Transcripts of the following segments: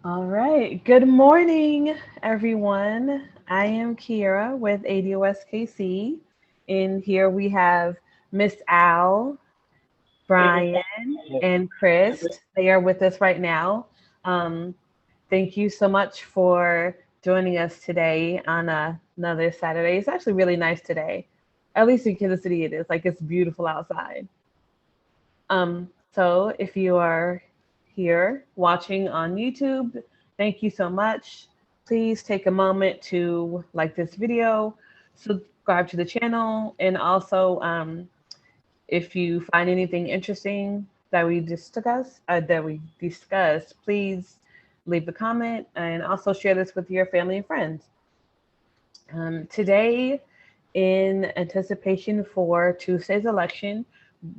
All right. Good morning, everyone. I am Kira with ADOSKC. And here we have Miss Al, Brian, and Chris. They are with us right now. Um, thank you so much for joining us today on another Saturday. It's actually really nice today. At least in Kansas City, it is. Like it's beautiful outside. So if you are here watching on YouTube, thank you so much. Please take a moment to like this video, subscribe to the channel, and also if you find anything interesting that we discussed, please leave a comment and also share this with your family and friends. Today, in anticipation for Tuesday's election,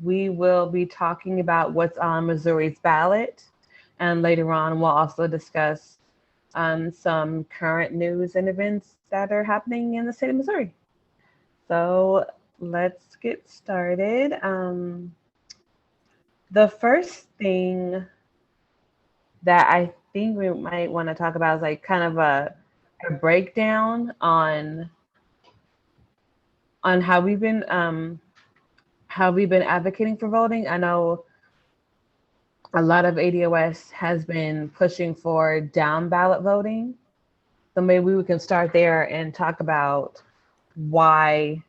we will be talking about what's on Missouri's ballot. And later on, we'll also discuss some current news and events that are happening in the state of Missouri. So let's get started. The first thing that I think we might want to talk about is like kind of a breakdown on how we've been advocating for voting. I know a lot of ADOS has been pushing for down ballot voting. So maybe we can start there and talk about why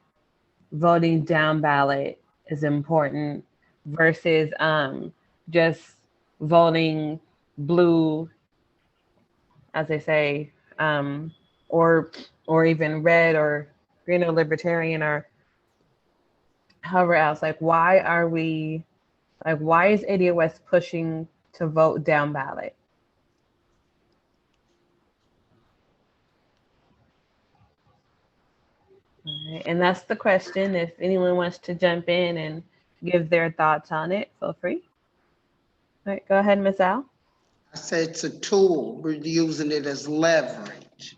voting down ballot is important versus just voting blue, as they say, or even red or green or libertarian or however else. Why is ADOS pushing to vote down ballot? All right, and that's the question. If anyone wants to jump in and give their thoughts on it, feel free. All right, go ahead, Miss Al. I say it's a tool. We're using it as leverage,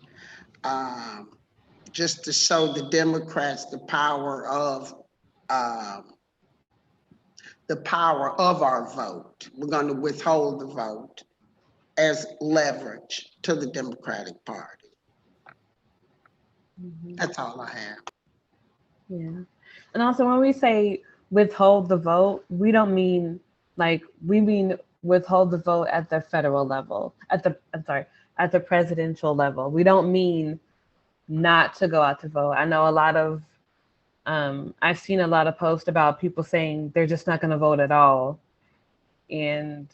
just to show the Democrats um, the power of our vote. We're going to withhold the vote as leverage to the Democratic Party. That's all I have. Yeah. And also when we say withhold the vote, we don't mean we mean withhold the vote at the federal level, at the presidential level. We don't mean not to go out to vote. I know I've seen a lot of posts about people saying they're just not going to vote at all. And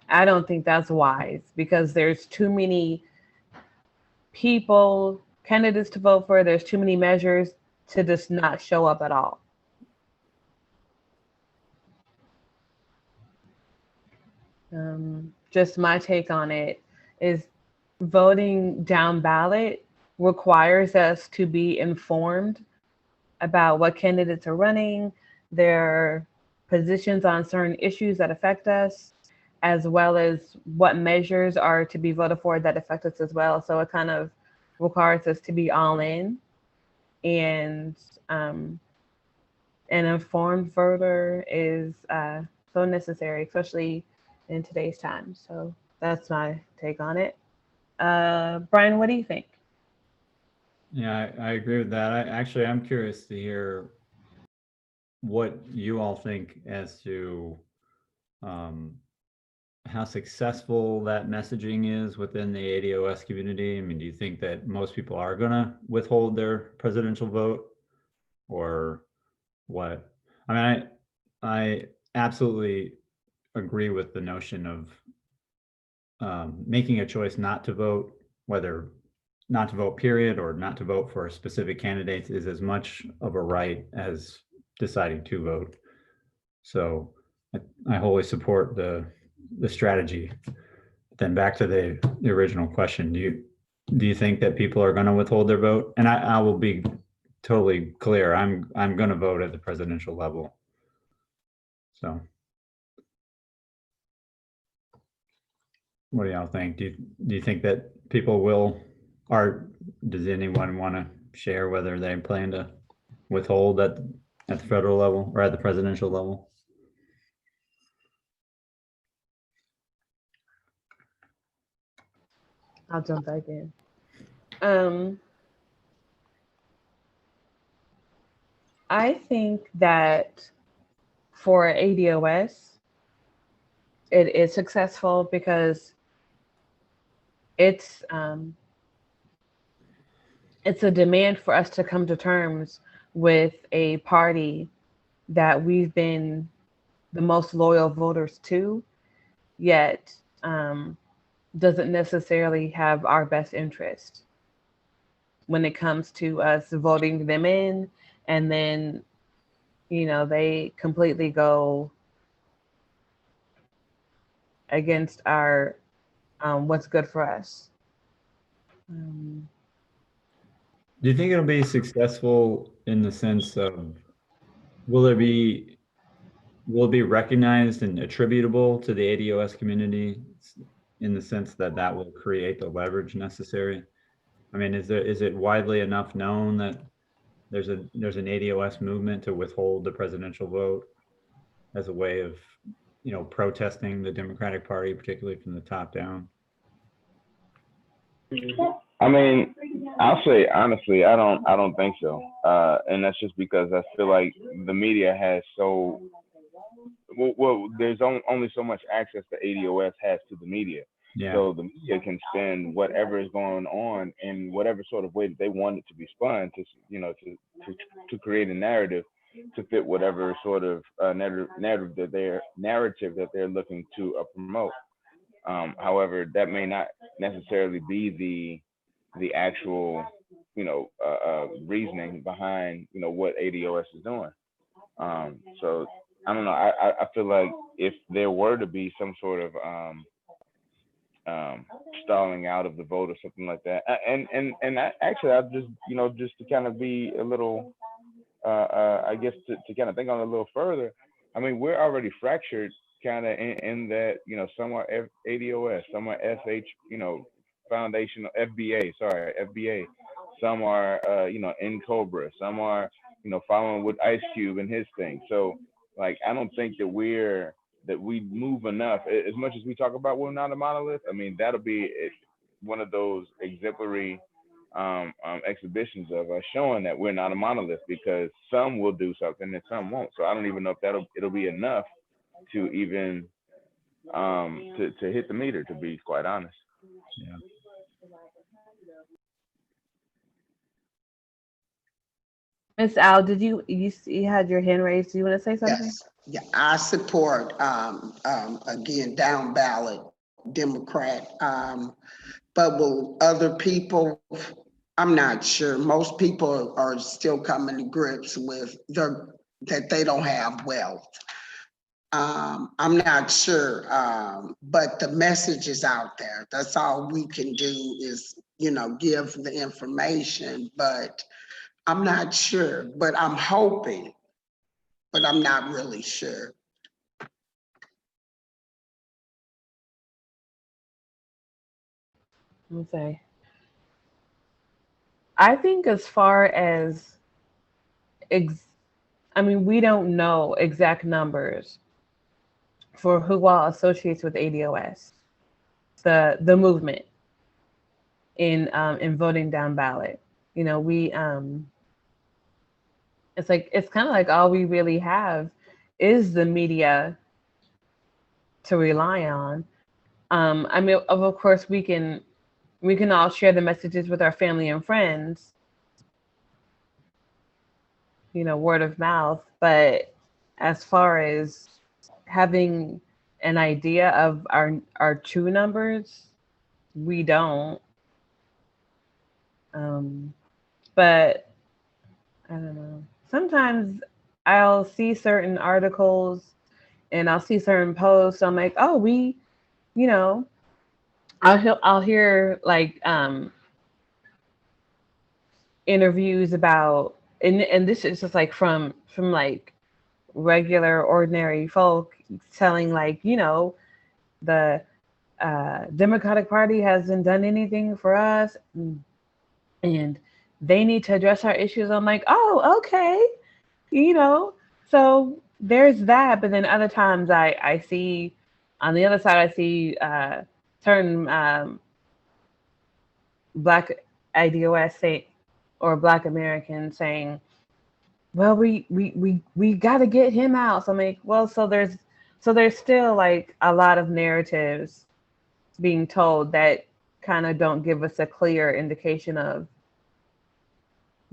I don't think that's wise because there's too many candidates to vote for. There's too many measures to just not show up at all. Just my take on it is voting down ballot requires us to be informed about what candidates are running, their positions on certain issues that affect us, as well as what measures are to be voted for that affect us as well. So it kind of requires us to be all in, and an informed voter is so necessary, especially in today's time. So that's my take on it. Brian, what do you think? Yeah, I agree with that. I'm curious to hear what you all think as to how successful that messaging is within the ADOS community. I mean, do you think that most people are going to withhold their presidential vote, or what? I mean, I absolutely agree with the notion of making a choice not to vote, whether not to vote period or not to vote for specific candidates, is as much of a right as deciding to vote. So I wholly support the strategy. Then back to the original question, do you think that people are going to withhold their vote? And I will be totally clear, I'm going to vote at the presidential level. So what do y'all think? Do you think that people will, or does anyone want to share whether they plan to withhold at the federal level or at the presidential level? I'll jump back in. Um, I think that for ADOS, it is successful because it's um, it's a demand for us to come to terms with a party that we've been the most loyal voters to, yet doesn't necessarily have our best interest when it comes to us voting them in, and then they completely go against our what's good for us. Um, Do you think it'll be successful in the sense of will it be recognized and attributable to the ADOS community in the sense that that will create the leverage necessary? I mean, is it widely enough known that there's an ADOS movement to withhold the presidential vote as a way of, protesting the Democratic Party, particularly from the top down? I mean, I'll say honestly, I don't think so. And that's just because I feel like the media has there's only so much access the ADOS has to the media. Yeah. So the media can spin whatever is going on in whatever sort of way that they want it to be spun to create a narrative to fit whatever sort of narrative that they're looking to promote. However, that may not necessarily be the actual reasoning behind what ADOS is doing. So I don't know. I feel like if there were to be some sort of stalling out of the vote or something like that, and actually I just to kind of be a little I guess to kind of think on it a little further. I mean, we're already fractured kind of in that some are ADOS, some are SH foundational FBA, some are in Cobra, some are following with Ice Cube and his thing. So like I don't think that we move enough. As much as we talk about we're not a monolith, I mean that'll be one of those exemplary exhibitions of us showing that we're not a monolith, because some will do something and some won't. So I don't even know if it'll be enough to even to hit the meter, to be quite honest. Yeah. Miss Al, did you had your hand raised? Do you want to say something? Yes, yeah, I support, again, down ballot Democrat. But will other people, I'm not sure. Most people are still coming to grips with that they don't have wealth. I'm not sure, but the message is out there. That's all we can do is, give the information, but I'm not sure, but I'm hoping, but I'm not really sure. Okay. I think as far as I mean, we don't know exact numbers for who all associates with ADOS, the movement in voting down ballot. We it's kind of like all we really have is the media to rely on. I mean, of course, we can all share the messages with our family and friends, word of mouth. But as far as having an idea of our true numbers, we don't. But I don't know. Sometimes I'll see certain articles and I'll see certain posts. I'm like, oh, you know, I'll hear like interviews about, and this is just like from like regular ordinary folk telling like, the Democratic Party hasn't done anything for us, and they need to address our issues. I'm like, oh, okay, So there's that, but then other times I see on the other side I see certain Black ADOS say, or Black Americans saying, well, we got to get him out. So I'm like, well, so there's still like a lot of narratives being told that kind of don't give us a clear indication of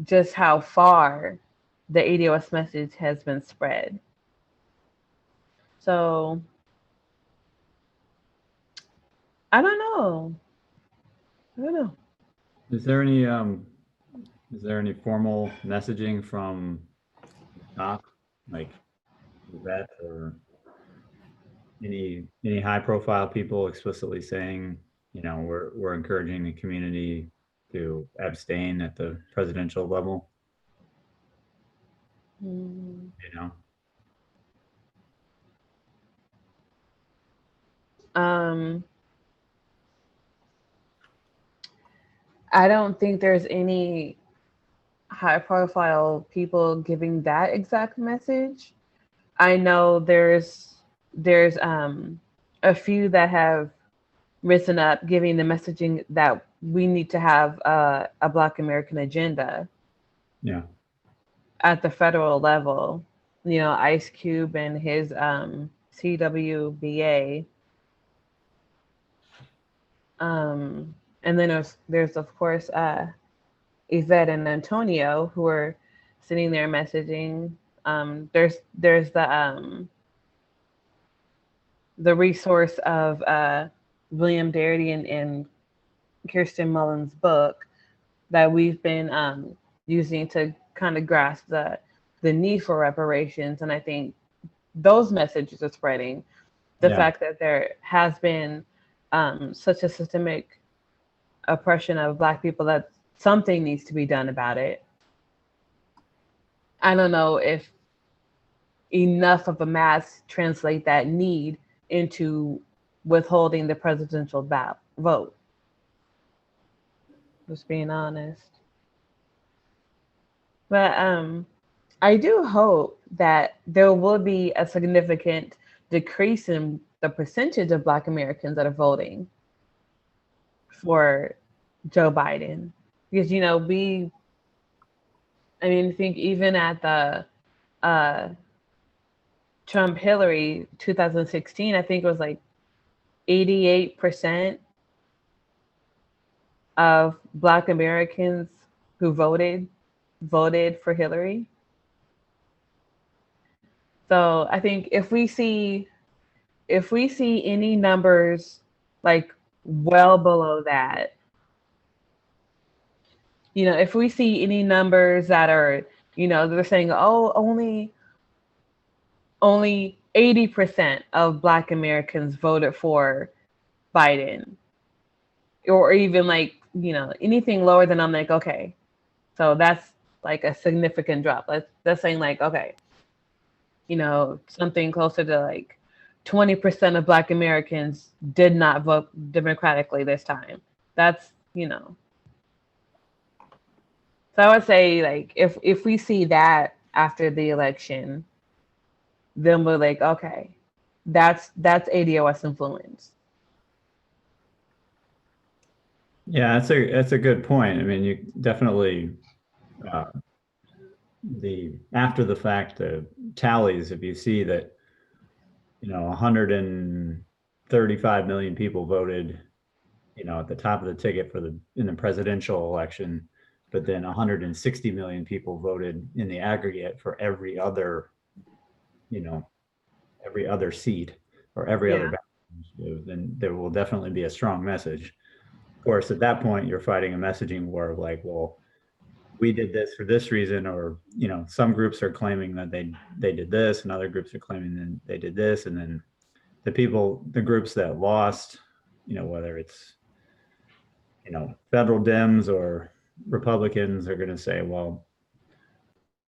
just how far the ADOS message has been spread. So I don't know. I don't know. Is there any formal messaging from the top, like that, or any high profile people explicitly saying, you know, we're encouraging the community to abstain at the presidential level, Mm. you know? Um, I don't think there's any high profile people giving that exact message. I know there's a few that have risen up giving the messaging that we need to have a Black American agenda Yeah. at the federal level. You know, Ice Cube and his CWBA. And then there's of course Yvette and Antonio who are sitting there messaging. There's the resource of William Darity and Kirsten Mullen's book that we've been using to kind of grasp the need for reparations. And I think those messages are spreading. The fact that there has been such a systemic oppression of Black people that something needs to be done about it. I don't know if enough of a mass translate that need into withholding the presidential vote. Just being honest. But I do hope that there will be a significant decrease in the percentage of Black Americans that are voting for Joe Biden. Because, you know, I think even at the Trump Hillary 2016, I think it was like 88% of Black Americans who voted for Hillary. So I think if we see any numbers like well below that, you know, if we see any numbers that are, you know, they're saying, oh, only 80% of Black Americans voted for Biden, or even like, you know, anything lower than, I'm like, okay, so that's like a significant drop. That's saying like, okay, you know, something closer to like 20% of Black Americans did not vote democratically this time. That's, you know. So I would say like if we see that after the election, then we're like, okay, that's ADOS influence. Yeah, that's a good point. I mean, you definitely the after the fact tallies, if you see that, you know, 135 million people voted, you know, at the top of the ticket in the presidential election, but then 160 million people voted in the aggregate for every other, you know, every other seat or every other ballot initiative, then there will definitely be a strong message. Of course, at that point, you're fighting a messaging war of like, well, we did this for this reason, or, you know, some groups are claiming that they did this and other groups are claiming that they did this. And then the groups that lost, you know, whether it's, you know, federal Dems or Republicans, are going to say, well,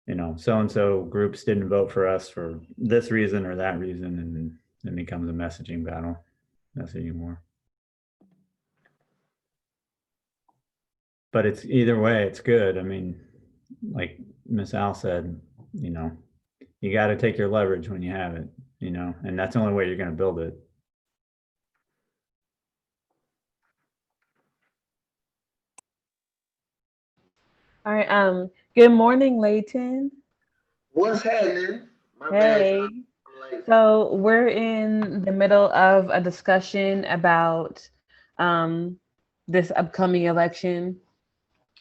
you know, so-and-so groups didn't vote for us for this reason or that reason. And it becomes a messaging battle, messaging war. But it's either way, it's good. I mean, like Miss Al said, you know, you got to take your leverage when you have it, you know, and that's the only way you're going to build it. All right. Good morning, Layton. What's happening? My bad, y'all. Hey. I'm late. So we're in the middle of a discussion about this upcoming election.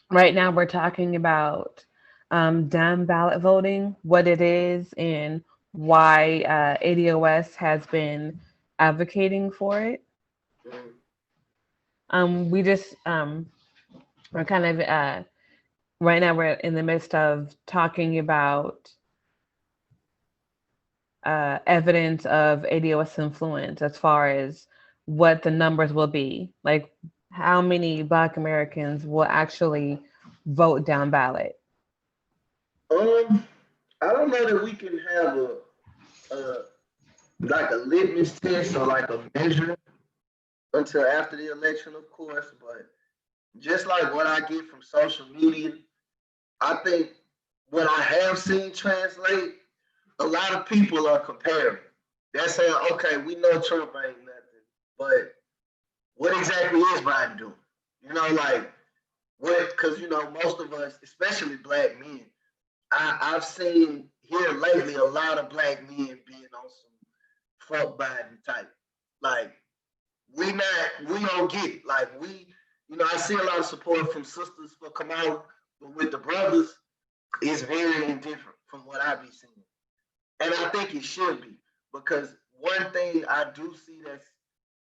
Right now, we're talking about down ballot voting, what it is, and why ADOS has been advocating for it. Mhm. We just we're kind of right now we're in the midst of talking about evidence of ADOS influence as far as what the numbers will be, like how many Black Americans will actually vote down ballot. Um, I don't know that we can have a like a litmus test or like a measure until after the election, of course. But just like what I get from social media, I think what I have seen translate, a lot of people are comparing. They're saying, okay, we know Trump ain't nothing, but what exactly is Biden doing? You know, like what? Because most of us, especially Black men, I've seen here lately a lot of Black men being on some fuck Biden type. Like we don't get it. Like I see a lot of support from sisters for Kamala, but with the brothers, it's very indifferent from what I be seeing. And I think it should be because one thing I do see that's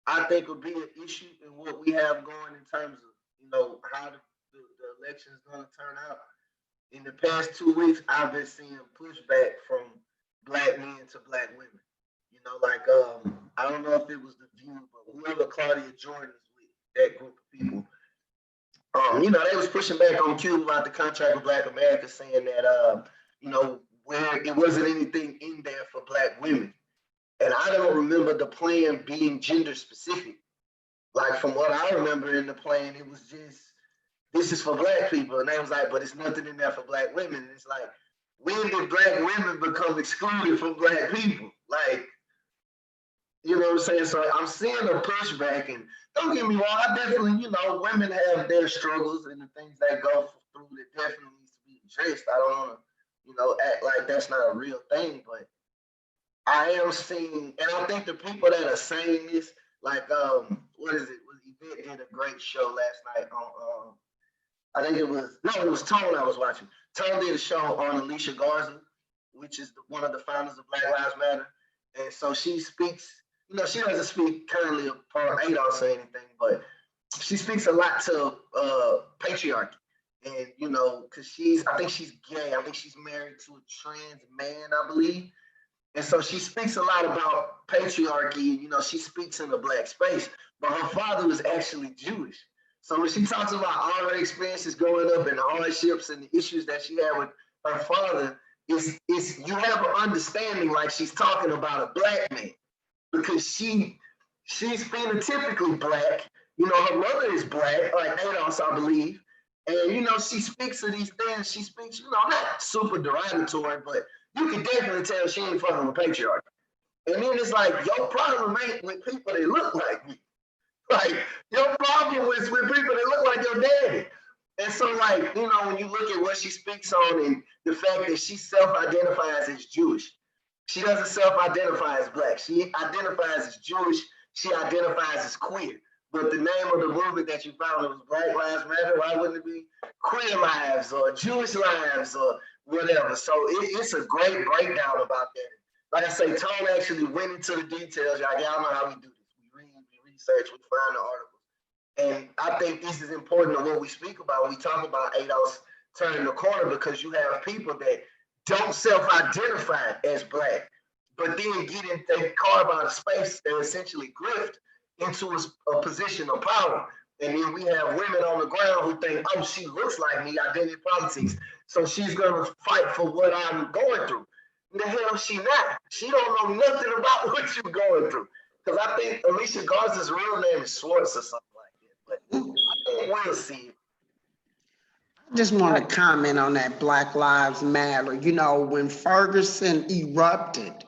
I think will be an issue in what we have going in terms of how the election is going to turn out. In the past 2 weeks, I've been seeing pushback from Black men to Black women. Like I don't know if it was the View, but whoever Claudia Jordan is with, that group of people, they was pushing back on Cuba about the contract with Black America, saying that where it wasn't anything in there for Black women. And I don't remember the plan being gender specific. Like from what I remember in the plan, it was just this is for Black people, and they was like, but it's nothing in there for Black women. And it's like, when did Black women become excluded from Black people? Like, you know what I'm saying? So I'm seeing a pushback, and don't get me wrong, I definitely, women have their struggles and the things they go through that definitely needs to be addressed. I don't want to, act like that's not a real thing, but I am seeing, and I think the people that are saying this, like, what is it? Yvette did a great show last night on, I think it was, no, it was Tone I was watching. Tone did a show on Alicia Garza, which is one of the founders of Black Lives Matter. And so she speaks, she doesn't speak currently upon ADOS or anything, but she speaks a lot to patriarchy. And, because I think she's gay. I think she's married to a trans man, I believe. And so she speaks a lot about patriarchy. She speaks in the Black space, but her father was actually Jewish. So when she talks about all her experiences growing up and the hardships and the issues that she had with her father, it's you have an understanding like she's talking about a Black man because she's phenotypically Black. Her mother is Black, like ADOS, I believe. And she speaks of these things. She speaks, not super derogatory, but you can definitely tell she ain't fucking with patriarchy. And then it's like your problem ain't with people that look like me. Like your problem is with people that look like your daddy. And so, like, when you look at what she speaks on and the fact that she self-identifies as Jewish, she doesn't self-identify as Black. She identifies as Jewish. She identifies as queer. But the name of the movement that you found was Black Lives Matter. Why wouldn't it be Queer Lives or Jewish Lives or whatever? So it's a great breakdown about that. Like I say, Tone actually went into the details. Y'all know how we do this. We read, we research, we find the articles. And I think this is important to what we speak about when we talk about ADOS turning the corner because you have people that don't self-identify as Black, but then they carve out a space and essentially grift into a position of power. And then we have women on the ground who think, oh, she looks like me, identity politics. So she's going to fight for what I'm going through. The hell she not. She don't know nothing about what you're going through. Because I think Alicia Garza's real name is Schwartz or something like that. But we'll see. I just want to comment on that Black Lives Matter. When Ferguson erupted,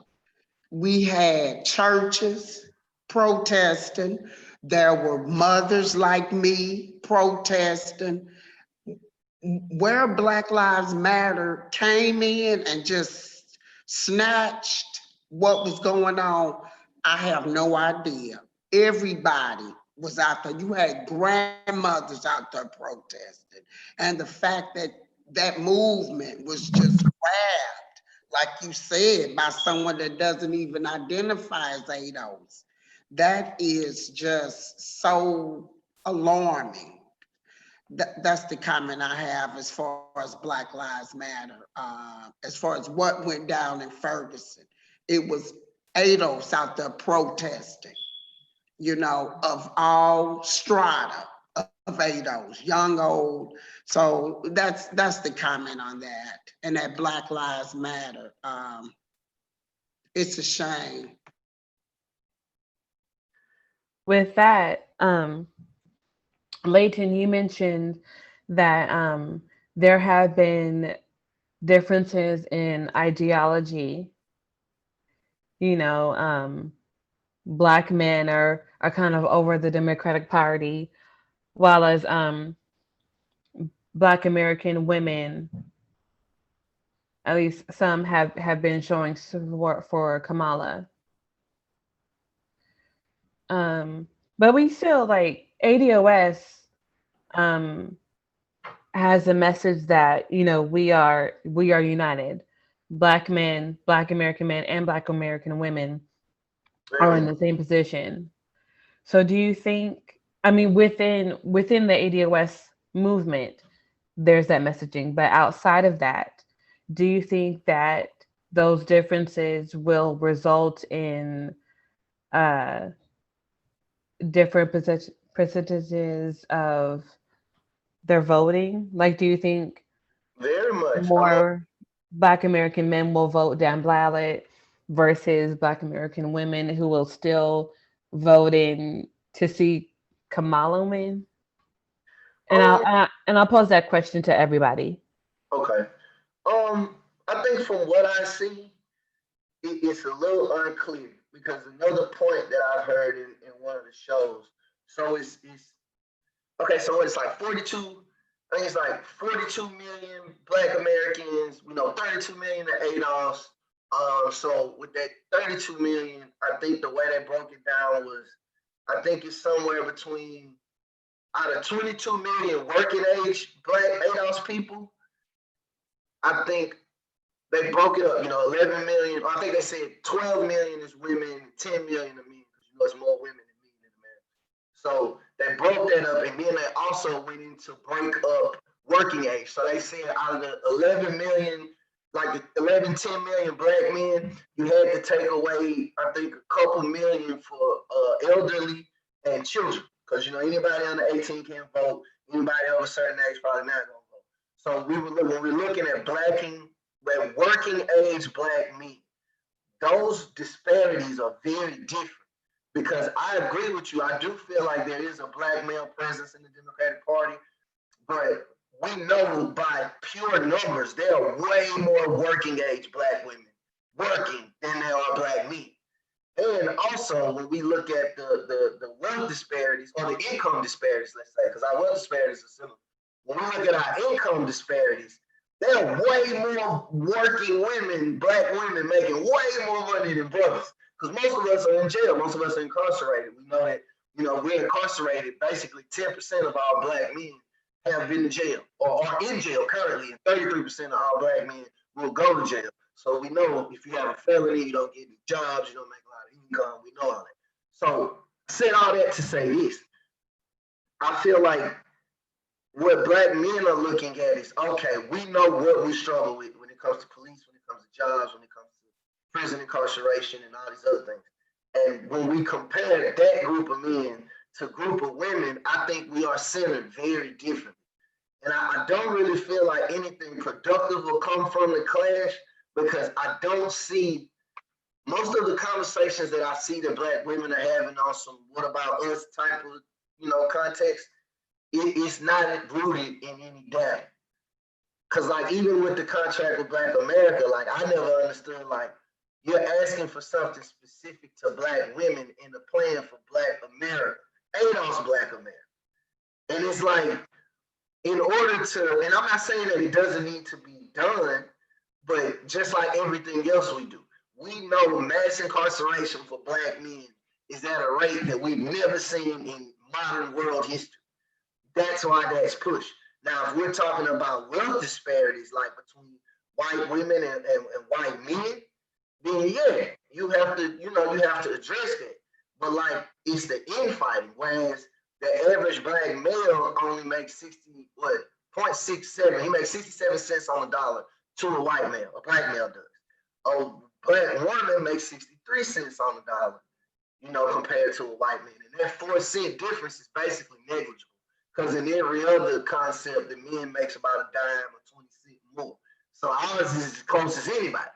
we had churches protesting. There were mothers like me protesting. where Black Lives Matter came in and just snatched what was going on, I have no idea. Everybody was out there. You had grandmothers out there protesting. And the fact that that movement was just grabbed, like you said, by someone that doesn't even identify as ADOS, that is just so alarming. That's the comment I have as far as Black Lives Matter. As far as what went down in Ferguson, it was ADOS out there protesting, of all strata of ADOS, young, old. So that's the comment on that. And that Black Lives Matter. It's a shame. With that, Leighton, you mentioned that there have been differences in ideology. Black men are kind of over the Democratic Party, while as Black American women, at least some have been showing support for Kamala. But we still like ADOS has a message that we are united. Black men, Black American men, and Black American women are in the same position. So do you think, I mean, within the ADOS movement, there's that messaging, but outside of that, do you think that those differences will result in different percentages of their voting? Like, do you think Very much. more Black American men will vote down ballot versus Black American women who will still vote in to see Kamala win? And I'll pose that question to everybody. Okay. I think from what I see, it's a little unclear because another point that I've heard in one of the shows. So it's okay. So it's like 42. I think it's like 42 million Black Americans. 32 million at ADOS. So with that 32 million, I think the way they broke it down was, I think it's somewhere between, out of 22 million working age Black ADOS people, I think they broke it up, 11 million. I think they said 12 million is women, 10 million are men, because it's more women than men in America. So they broke that up, and then they also went into break up working age. So they said out of the 11 million, like the 11, 10 million Black men, you had to take away, I think, a couple million for elderly and children. Because, anybody under 18 can't vote. Anybody over a certain age probably not going to vote. So when we're looking at working age Black men, those disparities are very different. Because I agree with you, I do feel like there is a Black male presence in the Democratic Party, but we know by pure numbers there are way more working age Black women working than there are Black men. And also, when we look at the wealth disparities, or the income disparities, let's say, because our wealth disparities are similar. When we look at our income disparities, there are way more working women, Black women, making way more money than brothers. Because most of us are in jail. Most of us are incarcerated. We know that, we're incarcerated. Basically, 10% of all Black men have been in jail or are in jail currently, and 33% of all Black men will go to jail. So we know if you have a felony, you don't get any jobs, you don't make a lot of income. We know all that. So I said all that to say this. I feel like what Black men are looking at is, okay, we know what we struggle with when it comes to police, when it comes to jobs, when it comes to prison incarceration and all these other things. And when we compare that group of men to a group of women, I think we are centered very differently. And I don't really feel like anything productive will come from the clash, because I don't see most of the conversations that I see that Black women are having on some what about us type of, context. It's not rooted in any data. Because like even with the contract with Black America, like I never understood, like, you're asking for something specific to Black women in the plan for Black America, ADOS Black America. And it's like, in order to, and I'm not saying that it doesn't need to be done, but just like everything else we do, we know mass incarceration for Black men is at a rate that we've never seen in modern world history. That's why that's pushed. Now, if we're talking about wealth disparities, like between white women and white men, then yeah, you have to, you have to address that. But like, it's the infighting. Whereas the average Black male only makes 0.67. He makes 67 cents on the dollar to a white male. A Black male does. A Black woman makes 63 cents on the dollar, compared to a white man. And that 4 cent difference is basically negligible. Because in every other concept, the men makes about a dime or 20 cents more. So ours is as close as anybody.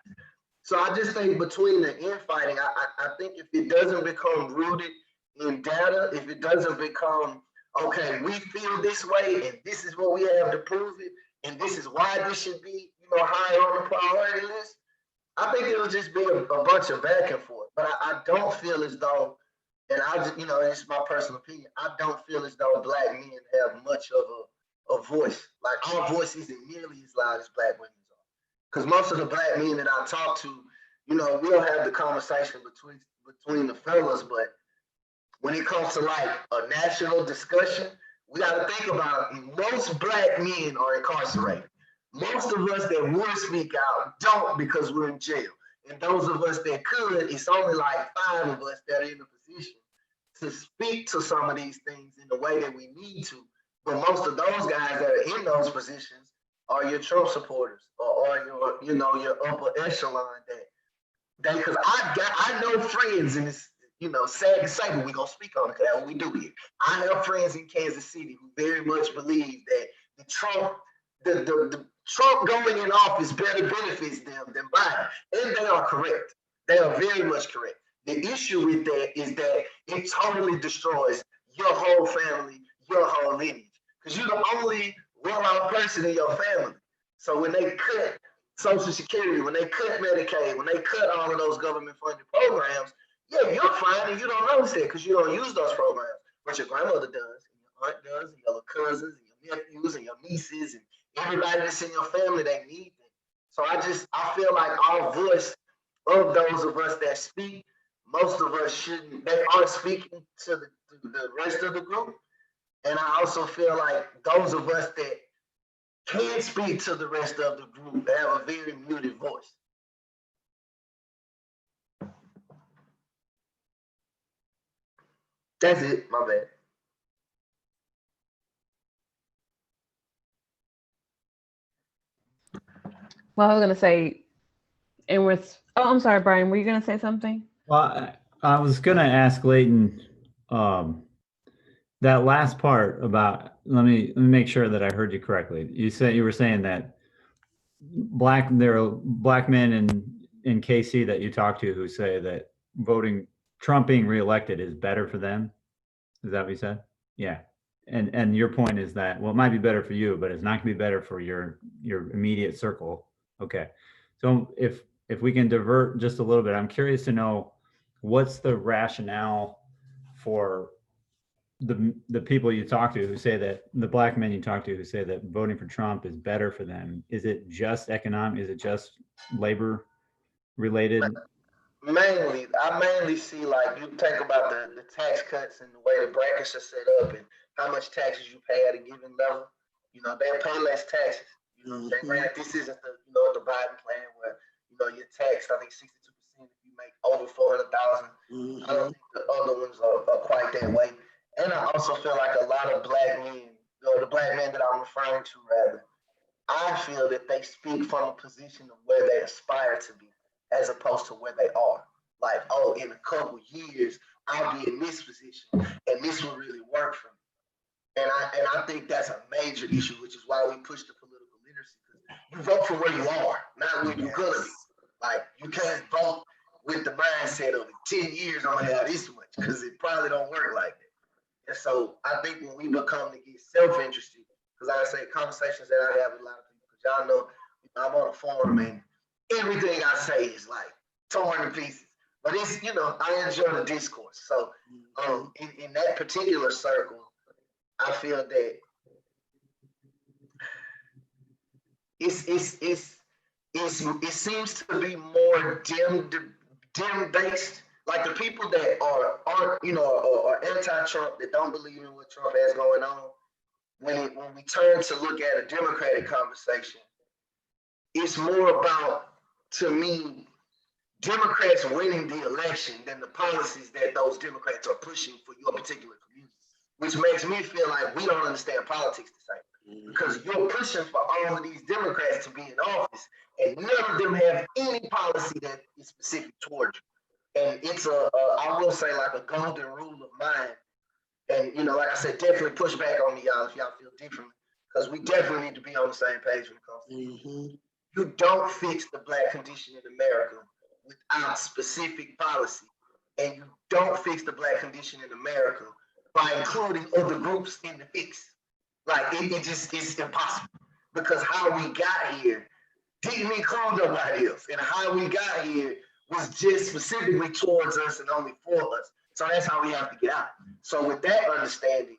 So I just think between the infighting, I think if it doesn't become rooted in data, if it doesn't become, okay, we feel this way and this is what we have to prove it, and this is why this should be, higher on the priority list, I think it'll just be a bunch of back and forth. But I don't feel as though, and I just, it's my personal opinion, I don't feel as though Black men have much of a voice. Like, our voice isn't nearly as loud as Black women's are. Because most of the Black men that I talk to, we'll have the conversation between the fellas, but when it comes to like a national discussion, we got to think about most Black men are incarcerated. Most of us that would speak out don't, because we're in jail. And those of us that could, it's only like 5 of us that are in a position to speak to some of these things in the way that we need to. But most of those guys that are in those positions are your Trump supporters or your upper echelon because I know friends, and it's sad to say, but we're gonna speak on it because that's what we do here. I have friends in Kansas City who very much believe that the Trump going in office better benefits them than Biden. And they are correct. They are very much correct. The issue with that is that it totally destroys your whole family, your whole lineage. Because you're the only well-off person in your family. So when they cut Social Security, when they cut Medicaid, when they cut all of those government-funded programs, yeah, you're fine and you don't notice that because you don't use those programs. But your grandmother does, and your aunt does, and your little cousins, and your nephews, and your nieces, and everybody that's in your family, they need that. So I feel like our voice of those of us that speak, most of us shouldn't, they aren't speaking to the rest of the group. And I also feel like those of us that can speak to the rest of the group have a very muted voice. That's it, my bad. Well, I was gonna say, I'm sorry, Brian. Were you gonna say something? Well, I was gonna ask Leighton that last part about. Let me make sure that I heard you correctly. You were saying that there are Black men in KC that you talk to who say that voting Trump being reelected is better for them. Is that what you said? Yeah. And your point is that, well, it might be better for you, but it's not gonna be better for your immediate circle. Okay. So if we can divert just a little bit, I'm curious to know what's the rationale for the people you talk to who say that, the Black men you talk to who say that voting for Trump is better for them. Is it just economic? Is it just labor related? I mainly see, like, you think about the tax cuts and the way the brackets are set up and how much taxes you pay at a given level. They'll pay less taxes. Granted, this isn't the Biden plan where you're taxed, I think 62% if you make over 400,000. I don't think the other ones are quite that way. And I also feel like a lot of Black men, the Black men that I'm referring to rather, I feel that they speak from a position of where they aspire to be, as opposed to where they are. Like, oh, in a couple years, I'll be in this position, and this will really work for me. And I think that's a major issue, which is why we push the political literacy. You vote for where you are, not where you're gonna be. Like, you can't vote with the mindset of 10 years I'm gonna have this much, because it probably don't work like that. And so I think when we become to get self-interested, because like I say, conversations that I have with a lot of people, because y'all know I'm on a forum and everything I say is like torn to pieces. But it's, I enjoy the discourse. So in that particular circle, I feel that it seems to be more dim based. Like the people that aren't are anti-Trump, that don't believe in what Trump has going on. When we turn to look at a Democratic conversation, it's more about, to me, Democrats winning the election than the policies that those Democrats are pushing for your particular community, which makes me feel like we don't understand politics the same. Because you're pushing for all of these Democrats to be in office, and none of them have any policy that is specific towards you. And it's I will say, like a golden rule of mine. And like I said, definitely push back on me, y'all, if y'all feel differently, because we definitely need to be on the same page when it comes to You don't fix the Black condition in America without specific policy, and you don't fix the Black condition in America by including other groups in the fix. Like it's impossible, because how we got here didn't include nobody else, and how we got here was just specifically towards us and only for us. So that's how we have to get out. So with that understanding,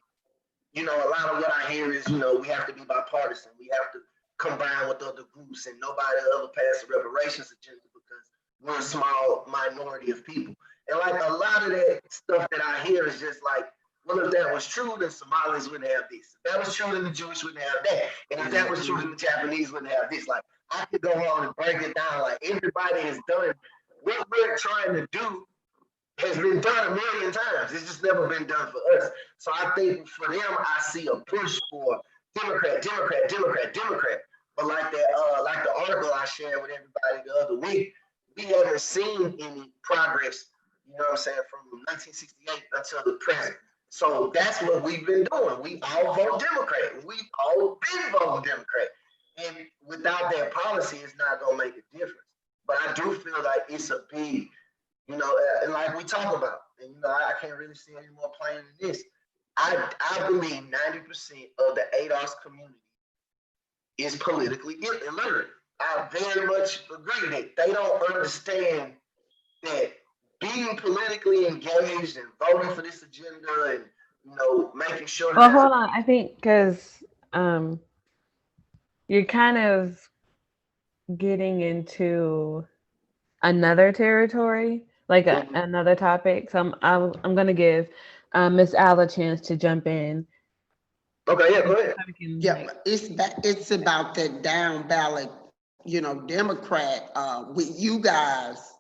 a lot of what I hear is, we have to be bipartisan. We have to combine with other groups, and nobody ever pass the reparations agenda because we're a small minority of people. And like a lot of that stuff that I hear is just like, well, if that was true, then Somalis wouldn't have this. If that was true, then the Jewish wouldn't have that. And if that was true, then the Japanese wouldn't have this. Like, I could go on and break it down. Like, everybody has done what we're trying to do has been done a million times. It's just never been done for us. So I think for them, I see a push for Democrat. But like that, like the article I shared with everybody the other week, we haven't seen any progress, what I'm saying, from 1968 until the present. So that's what we've been doing. We all vote Democrat. We've all been voting Democrat. And without that policy, it's not going to make a difference. But I do feel like it's a big, and like we talk about, and I can't really see any more plain than this. I believe 90% of the ADOS community is politically illiterate. I very much agree that they don't understand that being politically engaged and voting for this agenda and making sure. Well, hold on. I think because you're kind of getting into another territory, like another topic. So I'm gonna give Miss Al a chance to jump in. Okay, yeah, go ahead. Yeah, it's about that down ballot, Democrat. With you guys,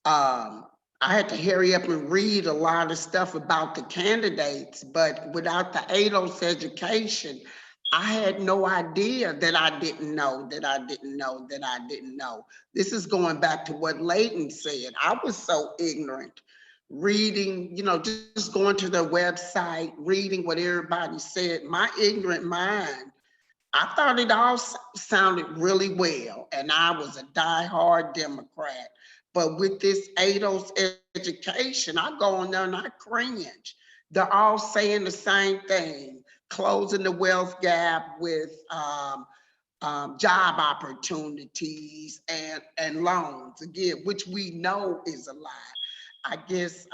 I had to hurry up and read a lot of stuff about the candidates, but without the ADOS education, I had no idea that I didn't know. This is going back to what Layton said. I was so ignorant, reading, just going to their website, reading what everybody said. My ignorant mind, I thought it all sounded really well, and I was a diehard Democrat. But with this ADOS education, I go on there and I cringe. They're all saying the same thing, closing the wealth gap with job opportunities and loans, again, which we know is a lie. I guess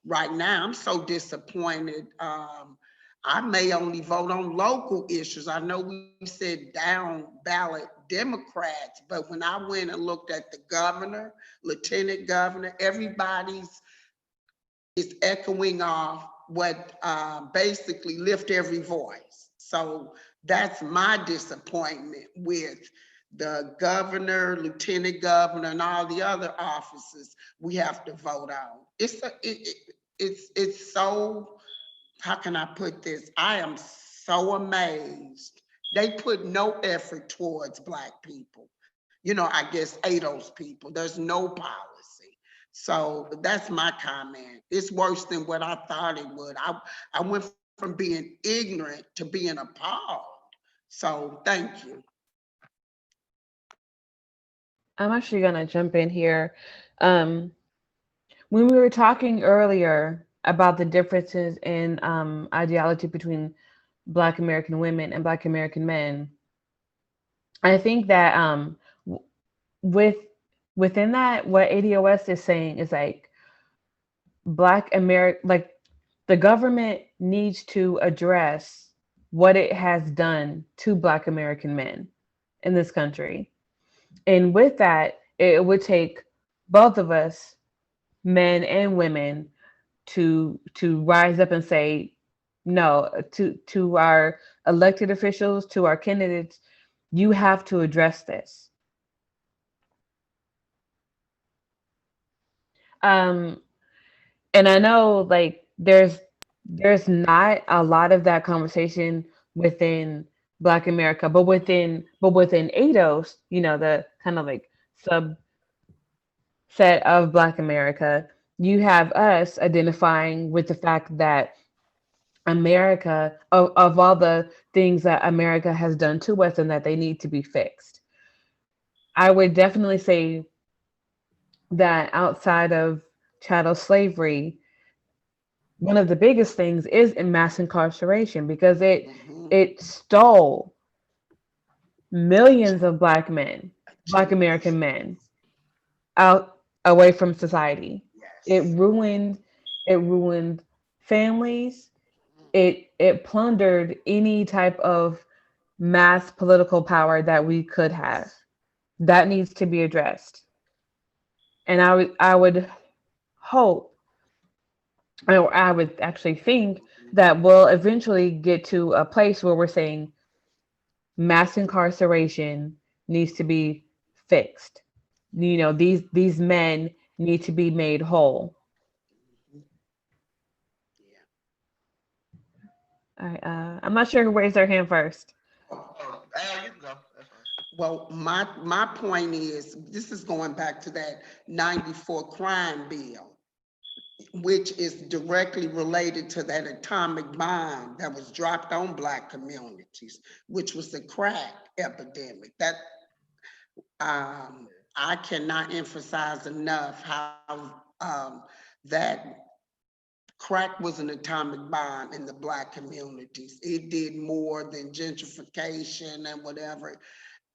right now I'm so disappointed. I may only vote on local issues. I know we said down ballot Democrats, but when I went and looked at the governor, lieutenant governor, everybody's is echoing off what basically lift every voice. So that's my disappointment with the governor, lieutenant governor, and all the other offices we have to vote on. It's so, how can I put this? I am so amazed. They put no effort towards Black people. I guess ADOS people, there's no policy. So that's my comment. It's worse than what I thought it would. I went from being ignorant to being appalled. So thank you. I'm actually gonna jump in here. When we were talking earlier about the differences in ideology between Black American women and Black American men, I think that within that, what ADOS is saying is like like the government needs to address what it has done to Black American men in this country. And with that, it would take both of us, men and women, to rise up and say no to our elected officials, to our candidates. You have to address this. Um, and I know like there's not a lot of that conversation within Black America, but within ADOS, the kind of like subset of Black America, you have us identifying with the fact that America, of all the things that America has done to us and that they need to be fixed. I would definitely say that outside of chattel slavery, one of the biggest things is in mass incarceration because it stole millions of Black men, Black American men, out away from society. It Yes. ruined families. It plundered any type of mass political power that we could have. That needs to be addressed. And I would hope, or I would actually think that we'll eventually get to a place where we're saying mass incarceration needs to be fixed. These men need to be made whole. Yeah. All right, I'm not sure who raised their hand first. Oh, Al, you can go. That's fine. Well, my point is, this is going back to that 94 crime bill, which is directly related to that atomic bomb that was dropped on Black communities, which was the crack epidemic. That I cannot emphasize enough how that crack was an atomic bomb in the Black communities. It did more than gentrification and whatever.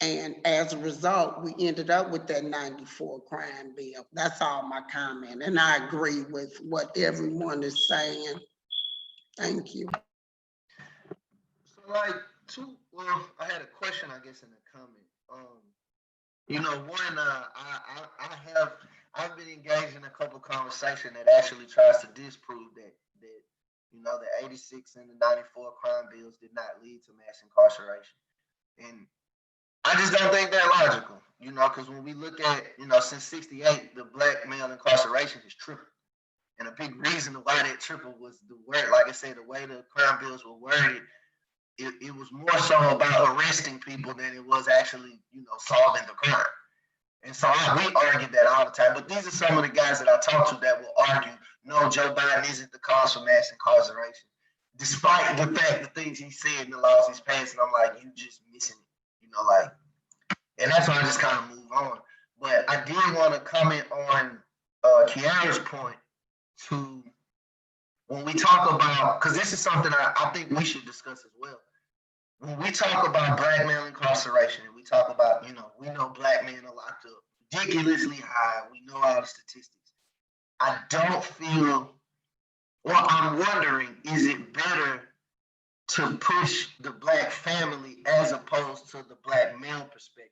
And as a result, we ended up with that 94 crime bill. That's all my comment. And I agree with what everyone is saying. Thank you. So like well, I had a question, I guess, in the comment. One, I've been engaged in a couple of conversations that actually tries to disprove that the 86 and the 94 crime bills did not lead to mass incarceration. And I just don't think they're logical, because when we look at, since 68, the Black male incarceration has tripled. And a big reason why that triple was the word, like I said, the way the crime bills were worded, it was more so about arresting people than it was actually, solving the crime. And so we argue that all the time. But these are some of the guys that I talk to that will argue, no, Joe Biden isn't the cause for mass incarceration, despite the fact the things he said and the laws he's passed. And I'm like, you just missing it, and that's why I just kind of move on. But I did want to comment on Kiara's point to when we talk about, because this is something I think we should discuss as well. When we talk about Black male incarceration, and we talk about, we know Black men are locked up ridiculously high. We know all the statistics. I don't feel, well, I'm wondering, is it better to push the Black family as opposed to the Black male perspective?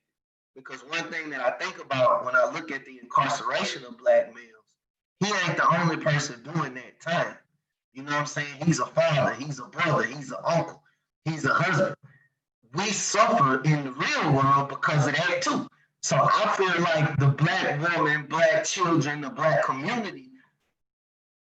Because one thing that I think about when I look at the incarceration of Black males, he ain't the only person doing that time. You know what I'm saying? He's a father, he's a brother, he's an uncle, he's a husband. We suffer in the real world because of that too. So I feel like the Black woman, Black children, the Black community,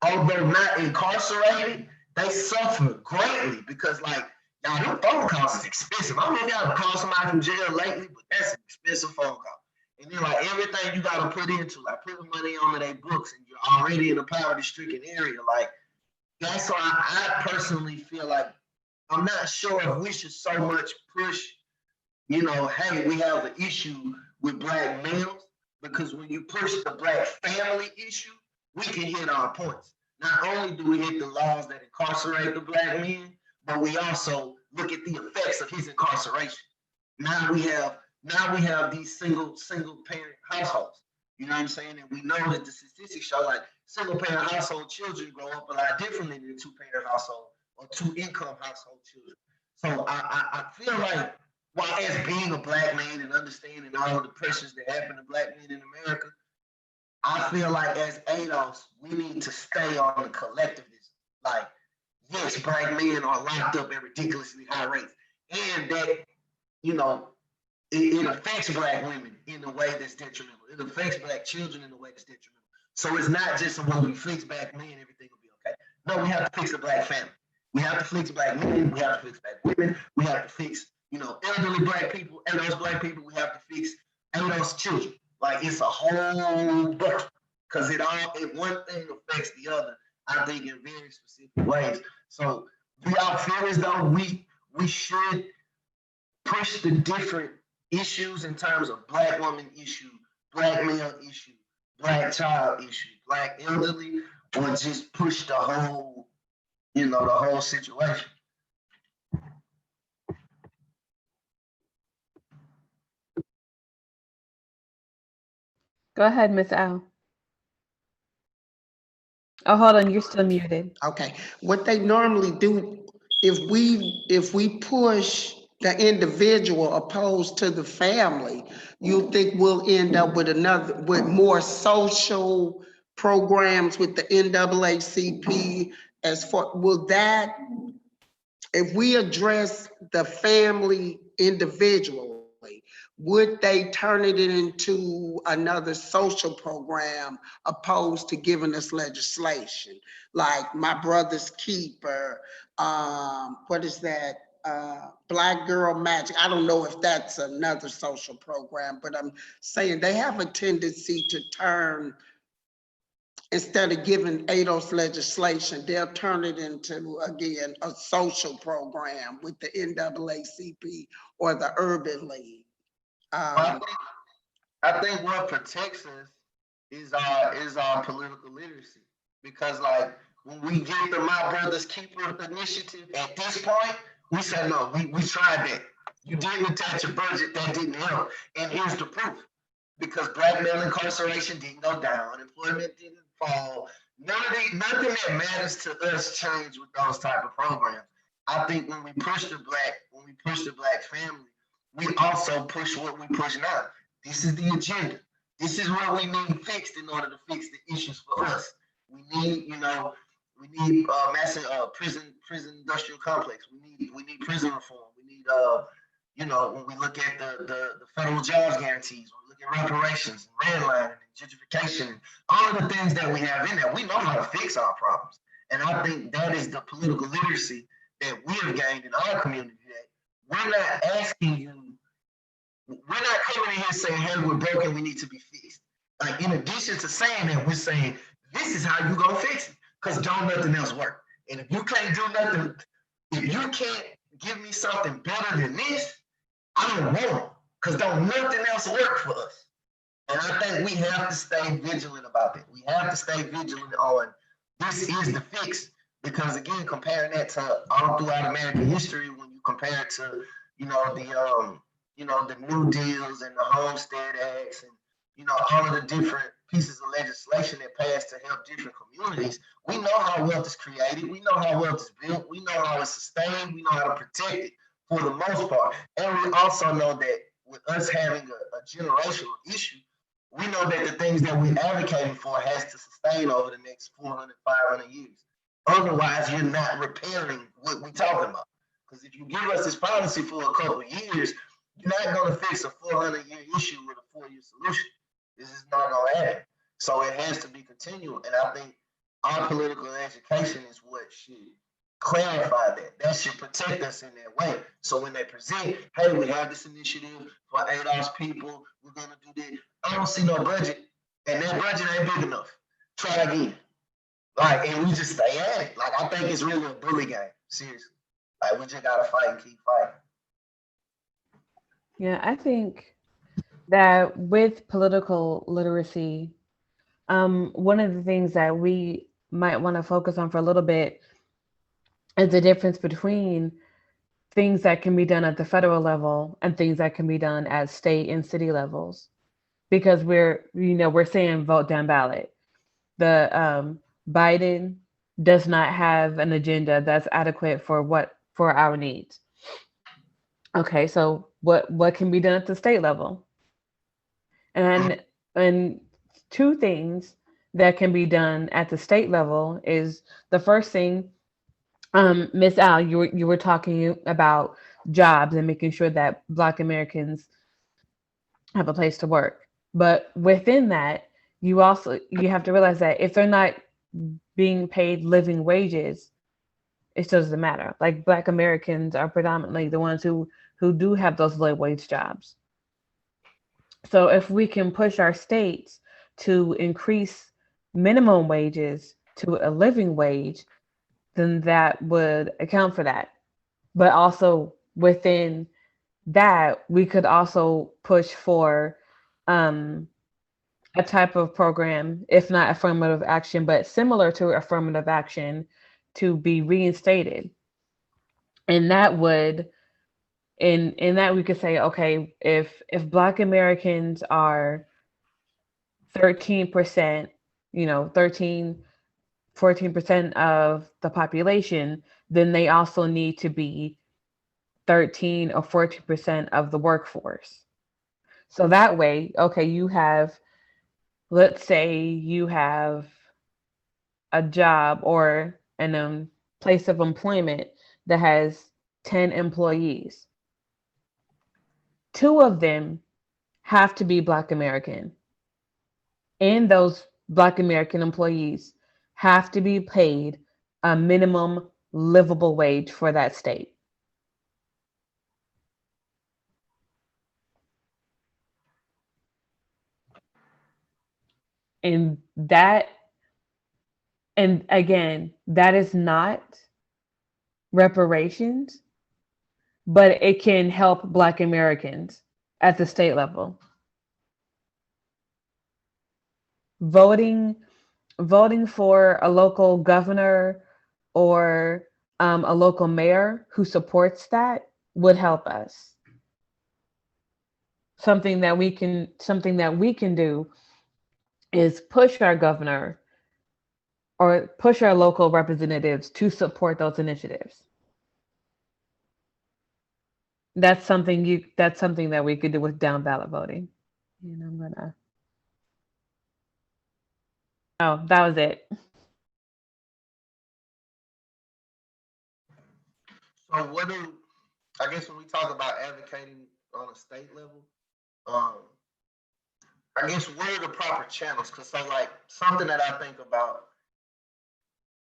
although not incarcerated, they suffer greatly because, like, y'all, them phone calls is expensive. I don't know if y'all have called somebody from jail lately, but that's an expensive phone call. And then, like, everything you got to put into, like, putting money onto their books, and you're already in a poverty-stricken area. Like, that's why I personally feel like I'm not sure if we should so much push, hey, we have an issue with Black males, because when you push the Black family issue, we can hit our points. Not only do we hit the laws that incarcerate the Black men, but we also look at the effects of his incarceration. Now we have these single parent households. You know what I'm saying? And we know that the statistics show, like, single parent household children grow up a lot differently than two parent household or two income household children. So I feel like while as being a black man and understanding all of the pressures that happen to black men in America, I feel like as ADOS, we need to stay on the collectivism. Like, yes, black men are locked up at ridiculously high rates, and that, you know, it affects black women in a way that's detrimental. It affects black children in a way that's detrimental. So it's not just when we fix black men, everything will be okay. No, we have to fix the black family. We have to fix black men. We have to fix black women. We have to fix, elderly black people, ADOS black people. We have to fix ADOS children. Like, it's a whole bunch, because if one thing affects the other, I think in very specific ways. So do y'all feel as though we should push the different issues in terms of black woman issue, black male issue, black child issue, black elderly, or just push the whole situation? Go ahead, Miss Al. Oh, hold on, you're still muted. Okay, what they normally do, if we push the individual opposed to the family, you think we'll end up with more social programs with the NAACP if we address the family individually, would they turn it into another social program opposed to giving us legislation? Like My Brother's Keeper, what is that? Black Girl Magic. I don't know if that's another social program, but I'm saying they have a tendency to turn, instead of giving ADOS legislation, they'll turn it into, again, a social program with the NAACP or the Urban League. I think what protects us is our political literacy, because like when we get the My Brother's Keeper initiative, at this point, we said no, we tried that. You didn't attach a budget, that didn't help, and here's the proof. Because black male incarceration didn't go down, unemployment didn't fall. Nothing that matters to us changed with those type of programs. I think when we push the black family, we also push what we push now. This is the agenda. This is what we need fixed in order to fix the issues for us. We need, massive prison industrial complex. We need prison reform. We need when we look at the federal jobs guarantees, we look at reparations and redlining and gentrification, and all of the things that we have in there, we know how to fix our problems. And I think that is the political literacy that we have gained in our community. That we're not asking you, we're not coming in here saying, hey, we're broken, we need to be fixed. Like, in addition to saying that, we're saying, this is how you gonna fix it, because don't nothing else work. And if you can't do nothing, if you can't give me something better than this, I don't want it, because don't nothing else work for us. And I think we have to stay vigilant about that. We have to stay vigilant on this is the fix, because again, comparing that to all throughout American history, when you compare it to, the New Deals and the Homestead Acts and, all of the different pieces of legislation that passed to help different communities, we know how wealth is created, we know how wealth is built, we know how it's sustained, we know how to protect it for the most part. And we also know that with us having a generational issue, we know that the things that we're advocating for has to sustain over the next 400, 500 years. Otherwise, you're not repairing what we're talking about. Because if you give us this policy for a couple of years, you're not going to fix a 400-year issue with a 4-year solution. This is not going to happen. So it has to be continual. And I think our political education is what should clarify that. That should protect us in that way. So when they present, hey, we have this initiative for ADOS people, we're going to do this. I don't see no budget, and that budget ain't big enough. Try again. Like, and we just stay at it. Like, I think it's really a bully game. Seriously. Like, we just got to fight and keep fighting. Yeah, I think that with political literacy, one of the things that we might want to focus on for a little bit is the difference between things that can be done at the federal level and things that can be done at state and city levels. Because we're saying vote down ballot. The Biden does not have an agenda that's adequate for our needs. Okay, so what can be done at the state level. And two things that can be done at the state level is the first thing, Miss Al, you were talking about jobs and making sure that Black Americans have a place to work. But within that, you have to realize that if they're not being paid living wages, it still doesn't matter. Like Black Americans are predominantly the ones who do have those low wage jobs. So if we can push our states to increase minimum wages to a living wage, then that would account for that. But also within that, we could also push for a type of program, if not affirmative action, but similar to affirmative action, to be reinstated. And that would, in that we could say, okay, if Black Americans are 13%, 14% of the population, then they also need to be 13 or 14% of the workforce. So that way, okay, let's say you have a job or an place of employment that has 10 employees. 2 of them have to be Black American. And those Black American employees have to be paid a minimum livable wage for that state. And again, that is not reparations, but it can help Black Americans at the state level. Voting for a local governor or a local mayor who supports that would help us. Something that we can do is push our governor or push our local representatives to support those initiatives. That's something that we could do with down ballot voting. And I'm gonna. Oh, that was it. So what do, I guess when we talk about advocating on a state level, I guess what are the proper channels? Cause so like something that I think about,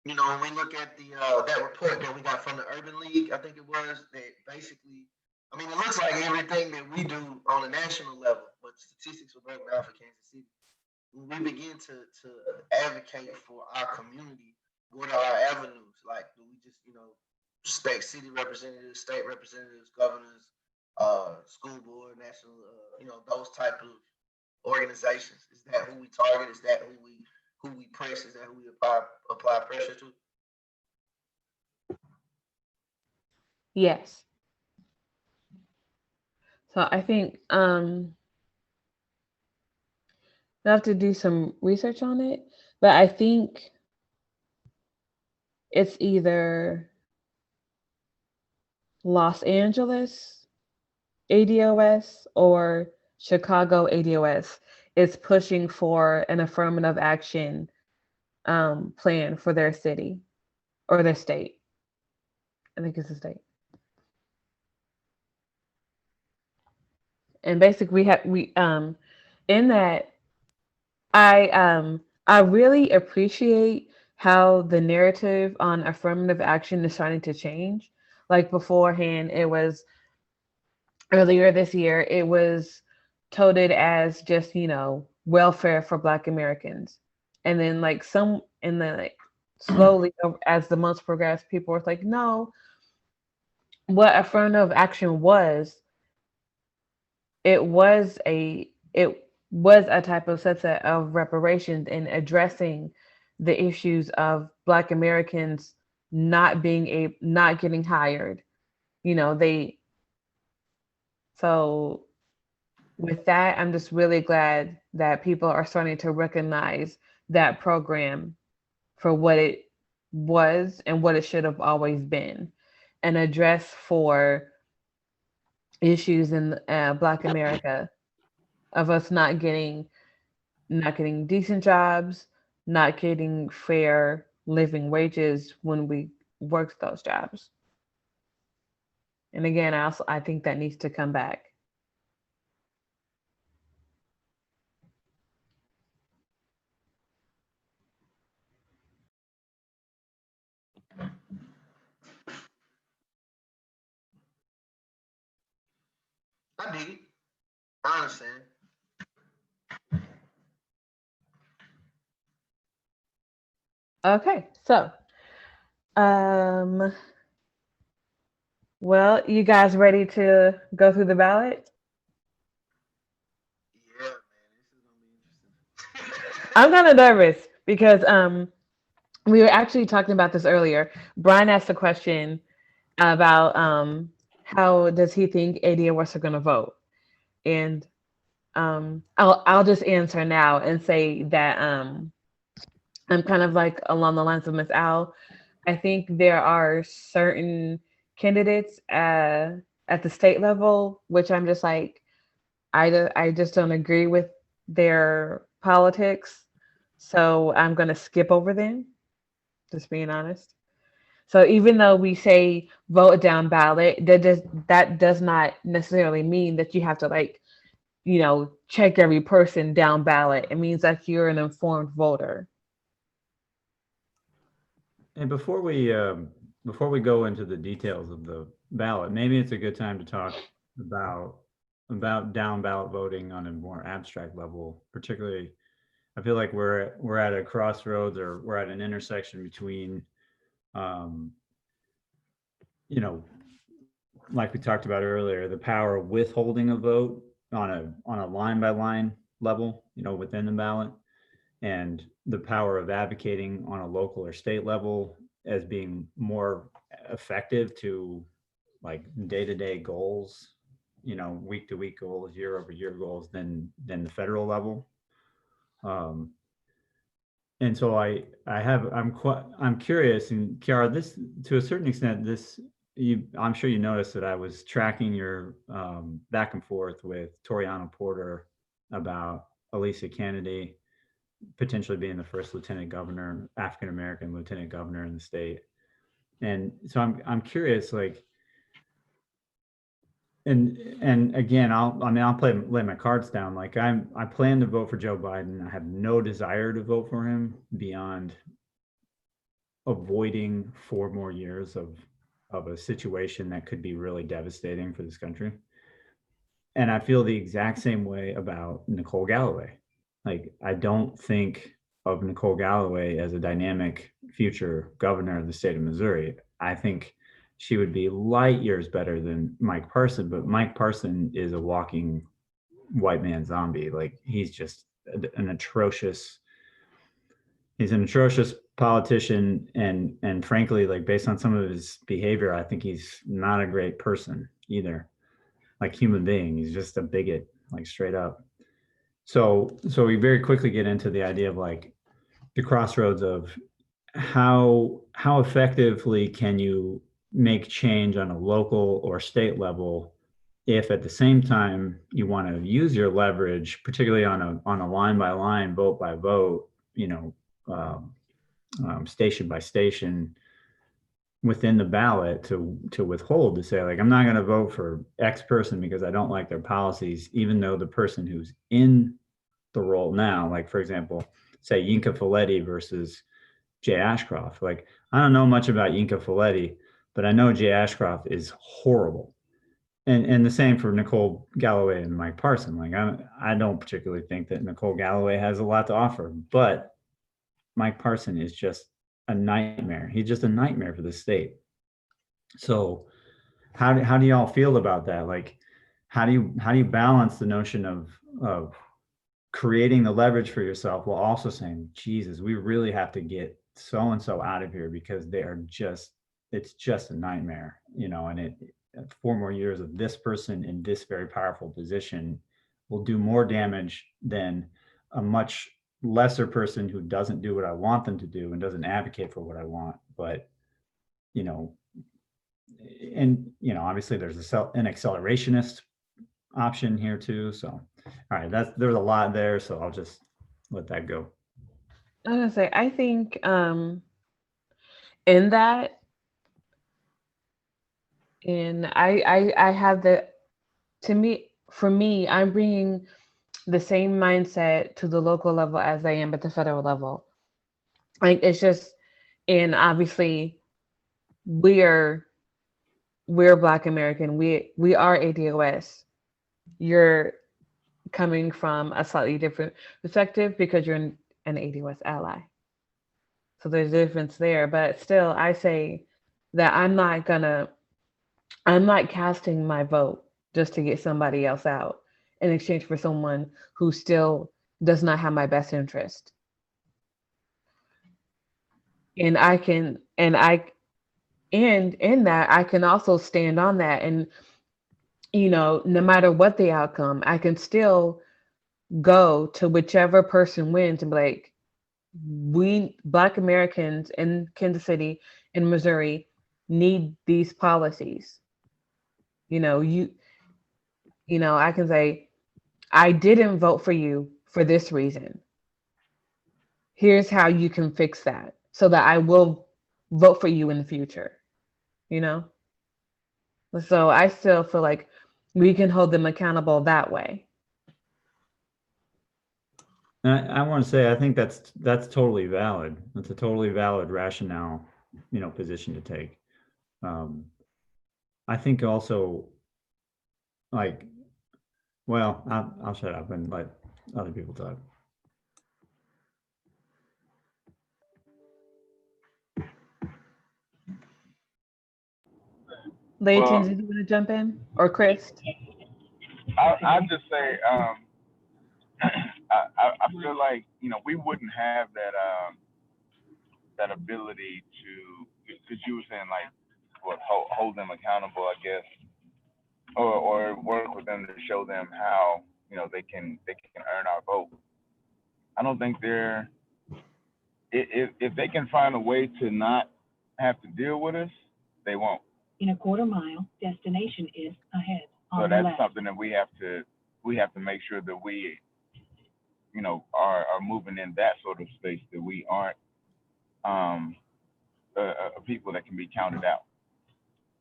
when we look at the that report that we got from the Urban League, I think it was, that basically, it looks like everything that we do on a national level, but statistics were broken down for Kansas City. When we begin to advocate for our community, what are our avenues? Like, do we just, city representatives, state representatives, governors, school board, national, those type of organizations? Is that who we target? Is that who we press? Is that who we apply pressure to? Yes. So I think I have to do some research on it, but I think it's either Los Angeles ADOS or Chicago ADOS is pushing for an affirmative action plan for their city or their state. I think it's a state. And basically we in that I really appreciate how the narrative on affirmative action is starting to change. Like beforehand, it was earlier this year, it was touted as just, welfare for Black Americans. And then slowly as the months progressed, people were like, no, what affirmative action was, it was a type of subset of reparations in addressing the issues of Black Americans not getting hired. So with that, I'm just really glad that people are starting to recognize that program for what it was and what it should have always been, and address for issues in Black America of us not getting decent jobs, not getting fair living wages when we worked those jobs. And again, I think that needs to come back. I dig it. I understand. Okay, so well, you guys ready to go through the ballot? Yeah, man, this is gonna be interesting. I'm kind of nervous because we were actually talking about this earlier. Brian asked a question about how does he think ADOS are going to vote, and I'll just answer now and say that I'm kind of like along the lines of Miss Al. I think there are certain candidates at the state level which I'm just like I just don't agree with their politics, so I'm going to skip over them. Just being honest. So even though we say vote down ballot, that does not necessarily mean that you have to like, check every person down ballot. It means that you're an informed voter. And before we go into the details of the ballot, maybe it's a good time to talk about down ballot voting on a more abstract level. Particularly, I feel like we're at a crossroads, or we're at an intersection between, you know, like we talked about earlier, the power of withholding a vote on a line by line level, within the ballot, and the power of advocating on a local or state level as being more effective to like day-to-day goals, week-to-week goals, year-over-year goals than the federal level. And so I'm curious, and Kiara, this to a certain extent, I'm sure you noticed that I was tracking your back and forth with Toriano Porter about Alicia Kennedy potentially being the first lieutenant governor, African American lieutenant governor in the state. And so I'm curious, like, and again, I'll lay my cards down. Like I plan to vote for Joe Biden. I have no desire to vote for him beyond avoiding 4 more years of a situation that could be really devastating for this country. And I feel the exact same way about Nicole Galloway. Like, I don't think of Nicole Galloway as a dynamic future governor of the state of Missouri. I think she would be light years better than Mike Parson, but Mike Parson is a walking white man zombie. Like, he's just an atrocious politician, and frankly, like, based on some of his behavior, I think he's not a great person either. Like, human being, he's just a bigot, like, straight up. So we very quickly get into the idea of like the crossroads of how effectively can you make change on a local or state level if at the same time you want to use your leverage, particularly on a line by line, vote by vote, station by station within the ballot to withhold, to say, like, I'm not going to vote for X person because I don't like their policies, even though the person who's in the role now, like, for example, say Yinka Folletti versus Jay Ashcroft. Like, I don't know much about Yinka Folletti, but I know Jay Ashcroft is horrible. And the same for Nicole Galloway and Mike Parson. Like, I don't particularly think that Nicole Galloway has a lot to offer, but Mike Parson is just a nightmare. He's just a nightmare for the state. So how do y'all feel about that? Like, how do you balance the notion of creating the leverage for yourself while also saying, Jesus, we really have to get so and so out of here because it's just a nightmare, and 4 more years of this person in this very powerful position will do more damage than a much lesser person who doesn't do what I want them to do and doesn't advocate for what I want, but and obviously there's an accelerationist option here too. So, all right, there's a lot there. So I'll just let that go. I was gonna say, I think in that, and I have for me, I'm bringing the same mindset to the local level as I am at the federal level. Like it's just, and obviously we're Black American. We are ADOS. You're coming from a slightly different perspective because you're an ADOS ally. So there's a difference there. But still, I say that I'm not casting my vote just to get somebody else out in exchange for someone who still does not have my best interest. And and in that I can also stand on that, and no matter what the outcome, I can still go to whichever person wins and be like, we Black Americans in Kansas City, in Missouri, need these policies. I can say, I didn't vote for you for this reason. Here's how you can fix that so that I will vote for you in the future. You know? So I still feel like we can hold them accountable that way. I want to say, I think that's totally valid. That's a totally valid rationale, position to take. I think also, like, well, I'll shut up and let other people talk. Layton, did you want to jump in? Or Chris? I'll just say, I feel like, we wouldn't have that ability to, because you were saying like, hold them accountable, I guess, or work with them to show them how, they can earn our vote. I don't think if they can find a way to not have to deal with us, they won't. In a quarter mile, destination is ahead. So that's something that we have to make sure that we, are moving in that sort of space, that we aren't people that can be counted out.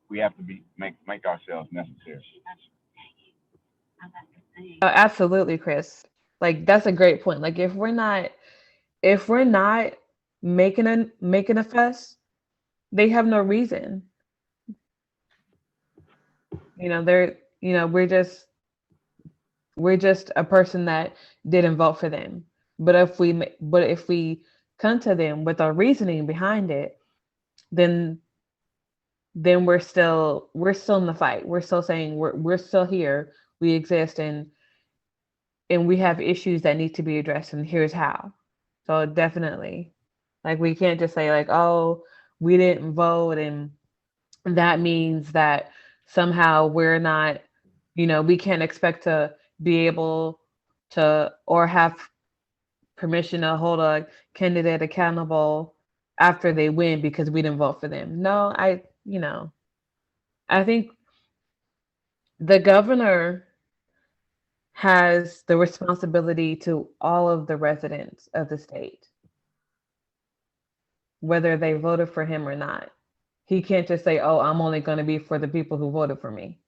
We have to make ourselves necessary. Absolutely, Chris. Like that's a great point. Like if we're not making a fuss, they have no reason. We're just a person that didn't vote for them. But if we come to them with our reasoning behind it, then we're still in the fight. We're still saying we're still here. We exist, and we have issues that need to be addressed, and here's how. So definitely, like we can't just say like, oh, we didn't vote, and that means that somehow we're not, we can't expect to be able to or have permission to hold a candidate accountable after they win because we didn't vote for them. No, I think the governor has the responsibility to all of the residents of the state, whether they voted for him or not. He can't just say, oh, I'm only going to be for the people who voted for me.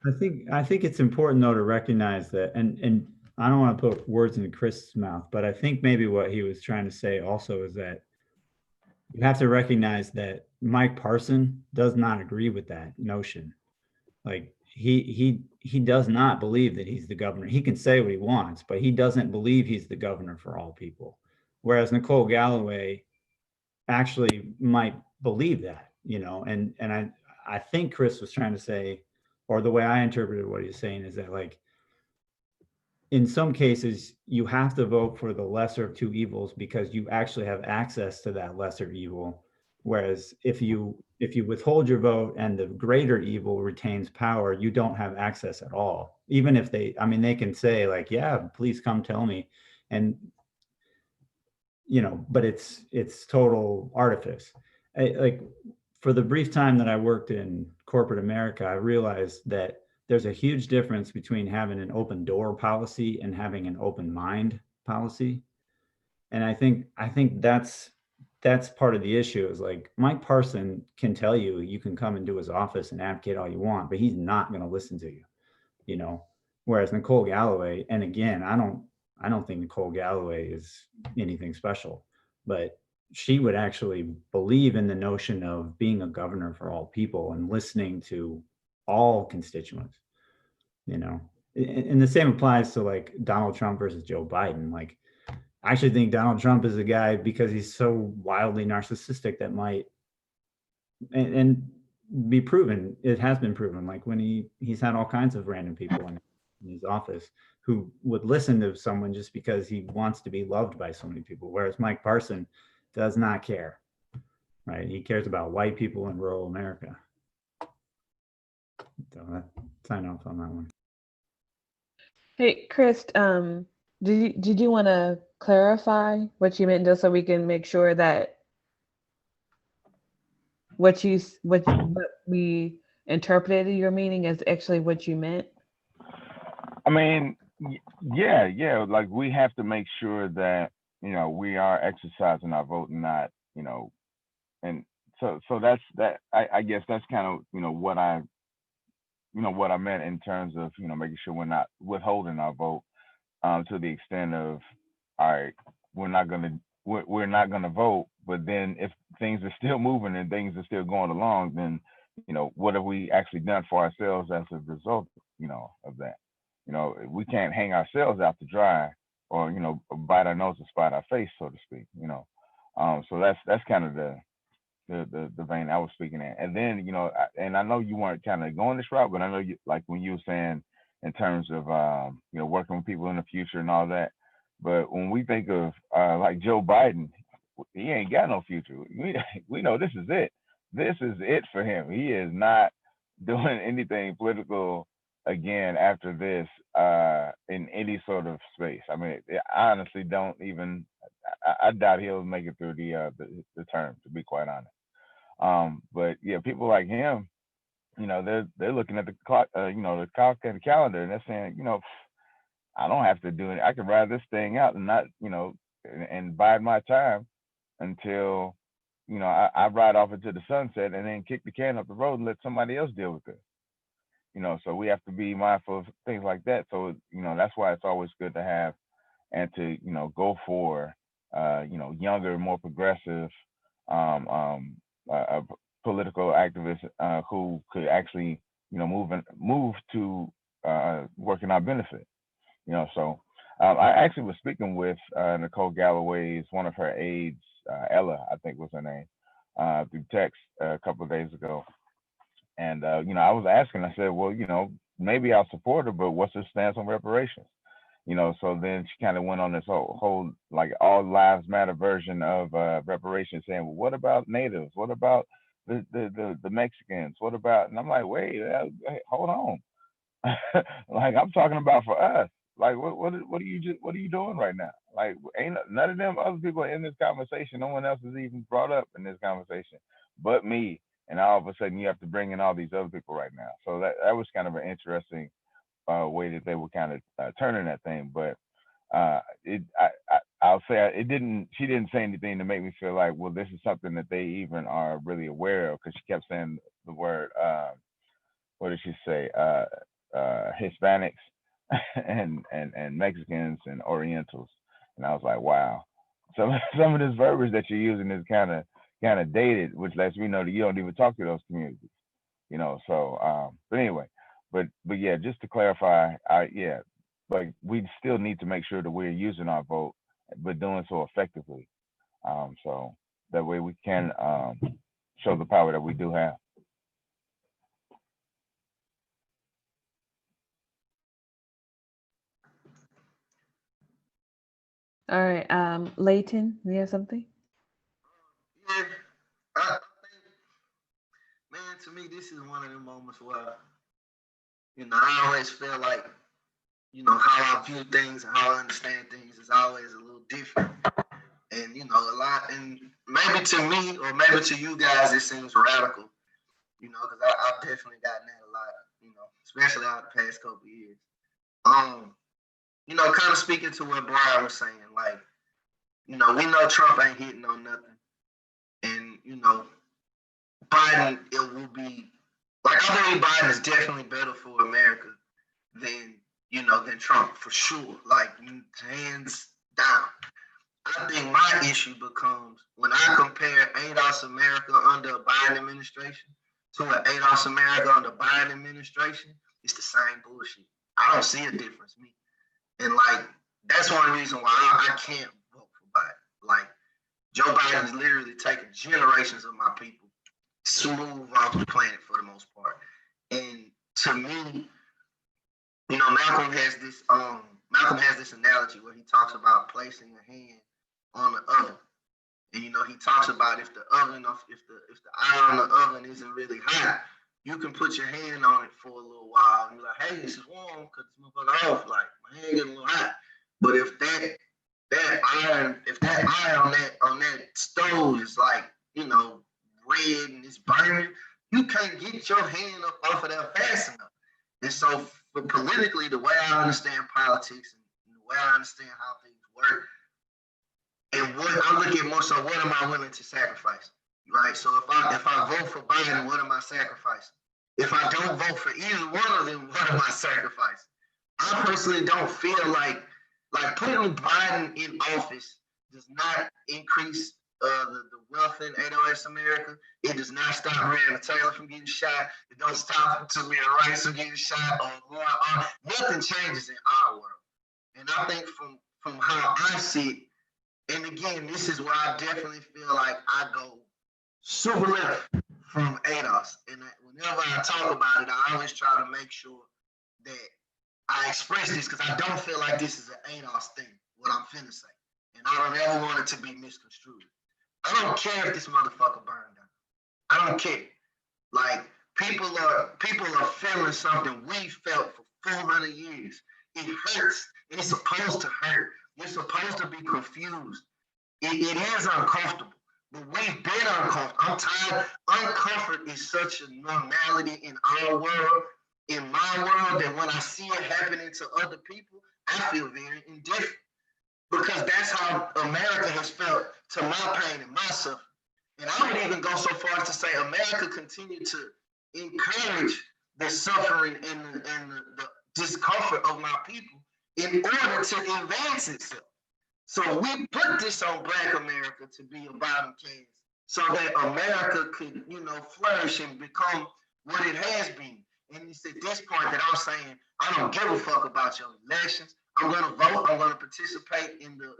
I think it's important though to recognize that, and I don't want to put words in Chris's mouth, but I think maybe what he was trying to say also is that you have to recognize that Mike Parson does not agree with that notion. Like he does not believe that he's the governor. He can say what he wants, but he doesn't believe he's the governor for all people. Whereas Nicole Galloway actually might believe that, and I think Chris was trying to say, or the way I interpreted what he's saying is that, like, in some cases you have to vote for the lesser of two evils because you actually have access to that lesser evil. Whereas if you withhold your vote and the greater evil retains power, you don't have access at all. Even if they can say like, yeah, please come tell me. And, but it's total artifice. Like for the brief time that I worked in corporate America, I realized that there's a huge difference between having an open door policy and having an open mind policy. And I think that's part of the issue is like Mike Parson can tell you you can come into his office and advocate all you want, but he's not going to listen to you. Whereas Nicole Galloway, and again, I don't think Nicole Galloway is anything special, but she would actually believe in the notion of being a governor for all people and listening to all constituents, and the same applies to like Donald Trump versus Joe Biden. Like, I actually think Donald Trump is a guy because he's so wildly narcissistic that might and be proven. It has been proven. Like when he's had all kinds of random people in his office who would listen to someone just because he wants to be loved by so many people. Whereas Mike Parson does not care, right? He cares about white people in rural America. So sign off on that one. Hey, Chris, did you want to clarify what you meant, just so we can make sure that what we interpreted your meaning is actually what you meant? I mean, yeah. Like we have to make sure that we are exercising our vote, and not and so that's that. I guess that's kind of what I meant in terms of making sure we're not withholding our vote to the extent of, all right, we're not gonna vote, but then if things are still moving and things are still going along, then what have we actually done for ourselves as a result of that? We can't hang ourselves out to dry, or bite our nose and spite our face, so to speak. So that's kind of the vein I was speaking in. And then and I know you weren't kind of going this route, but I know you, like when you were saying in terms of working with people in the future and all that. But when we think of like Joe Biden, he ain't got no future. We know this is it. This is it for him. He is not doing anything political again after this in any sort of space. I mean, I honestly don't even. I doubt he'll make it through the term, to be quite honest. But yeah, people like him, they're looking at the clock, the clock and the calendar, and they're saying, I don't have to do it. I can ride this thing out and not, and bide my time until, I ride off into the sunset and then kick the can up the road and let somebody else deal with it. So we have to be mindful of things like that. So, that's why it's always good to have and to, go for, younger, more progressive, political activists who could actually, move to work in our benefit. So I actually was speaking with Nicole Galloway's, one of her aides, Ella, I think was her name, through text a couple of days ago. And, I was asking, I said, well, maybe I'll support her, but what's her stance on reparations? So then she kind of went on this whole like all lives matter version of reparations, saying, well, what about natives? What about the Mexicans? What about, and I'm like, wait, hold on. Like, I'm talking about for us. Like, what are you doing right now? Like, ain't none of them other people in this conversation. No one else is even brought up in this conversation but me. And all of a sudden you have to bring in all these other people right now. So that was kind of an interesting way that they were kind of turning that thing. But I'll say it didn't. She didn't say anything to make me feel like, well, this is something that they even are really aware of, because she kept saying the word. What did she say? Hispanics and Mexicans and Orientals, and I was like, wow. Some of this verbiage that you're using is kind of dated, which lets me know that you don't even talk to those communities. So but anyway, but yeah, just to clarify, like we still need to make sure that we're using our vote, but doing so effectively, so that way we can show the power that we do have. All right, Leighton, you have something? Yeah, I think, man, to me, this is one of the moments where, I always feel like, how I view things and how I understand things is always a little different. And a lot, and maybe to me or maybe to you guys, it seems radical, because I've definitely gotten that a lot, especially out the past couple of years. Kind of speaking to what Brian was saying, like, we know Trump ain't hitting on nothing. And, Biden, it will be, like, I believe Biden is definitely better for America than Trump, for sure. Like, hands down. I think my issue becomes when I compare ADOS America under a Biden administration to an ADOS America under Biden administration, it's the same bullshit. I don't see a difference, me. And like, that's one reason why I can't vote for Biden. Like, Joe Biden is literally taking generations of my people smooth off the planet for the most part. And to me, Malcolm has this analogy where he talks about placing a hand on the oven. And he talks about if the iron on the oven isn't really hot, you can put your hand on it for a little while and you're like, hey, this is warm, cut this motherfucker off. Like, my hand getting a little hot. But if that iron on that stove is like, red and it's burning, you can't get your hand up off of there fast enough. And so politically, the way I understand politics and the way I understand how things work, and what I look at more so, what am I willing to sacrifice? Right? So if I vote for Biden, what am I sacrificing? If I don't vote for either one of them, what am I sacrificing? I personally don't feel like putting Biden in office does not increase the wealth in ADOS America. It does not stop Breonna Taylor from getting shot. It don't stop Tamir Rice from getting shot. Nothing changes in our world. And I think from how I see it, and again, this is where I definitely feel like I go super left from ADOS. And whenever I talk about it, I always try to make sure that I express this because I don't feel like this is an ADOS thing, what I'm finna say. And I don't ever want it to be misconstrued. I don't care if this motherfucker burned down. I don't care. Like, people are feeling something we felt for 400 years. It hurts, and it's supposed to hurt. You're supposed to be confused. It is uncomfortable, but we've been uncomfortable. I'm tired. Uncomfort is such a normality in our world, in my world, that when I see it happening to other people, I feel very indifferent. Because that's how America has felt to my pain and my suffering. And I would even go so far as to say America continued to encourage the suffering and the discomfort of my people in order to advance itself. So we put this on Black America to be a bottom case so that America could, flourish and become what it has been. And it's at this point that I'm saying, I don't give a fuck about your elections. I'm gonna vote. I'm gonna participate in the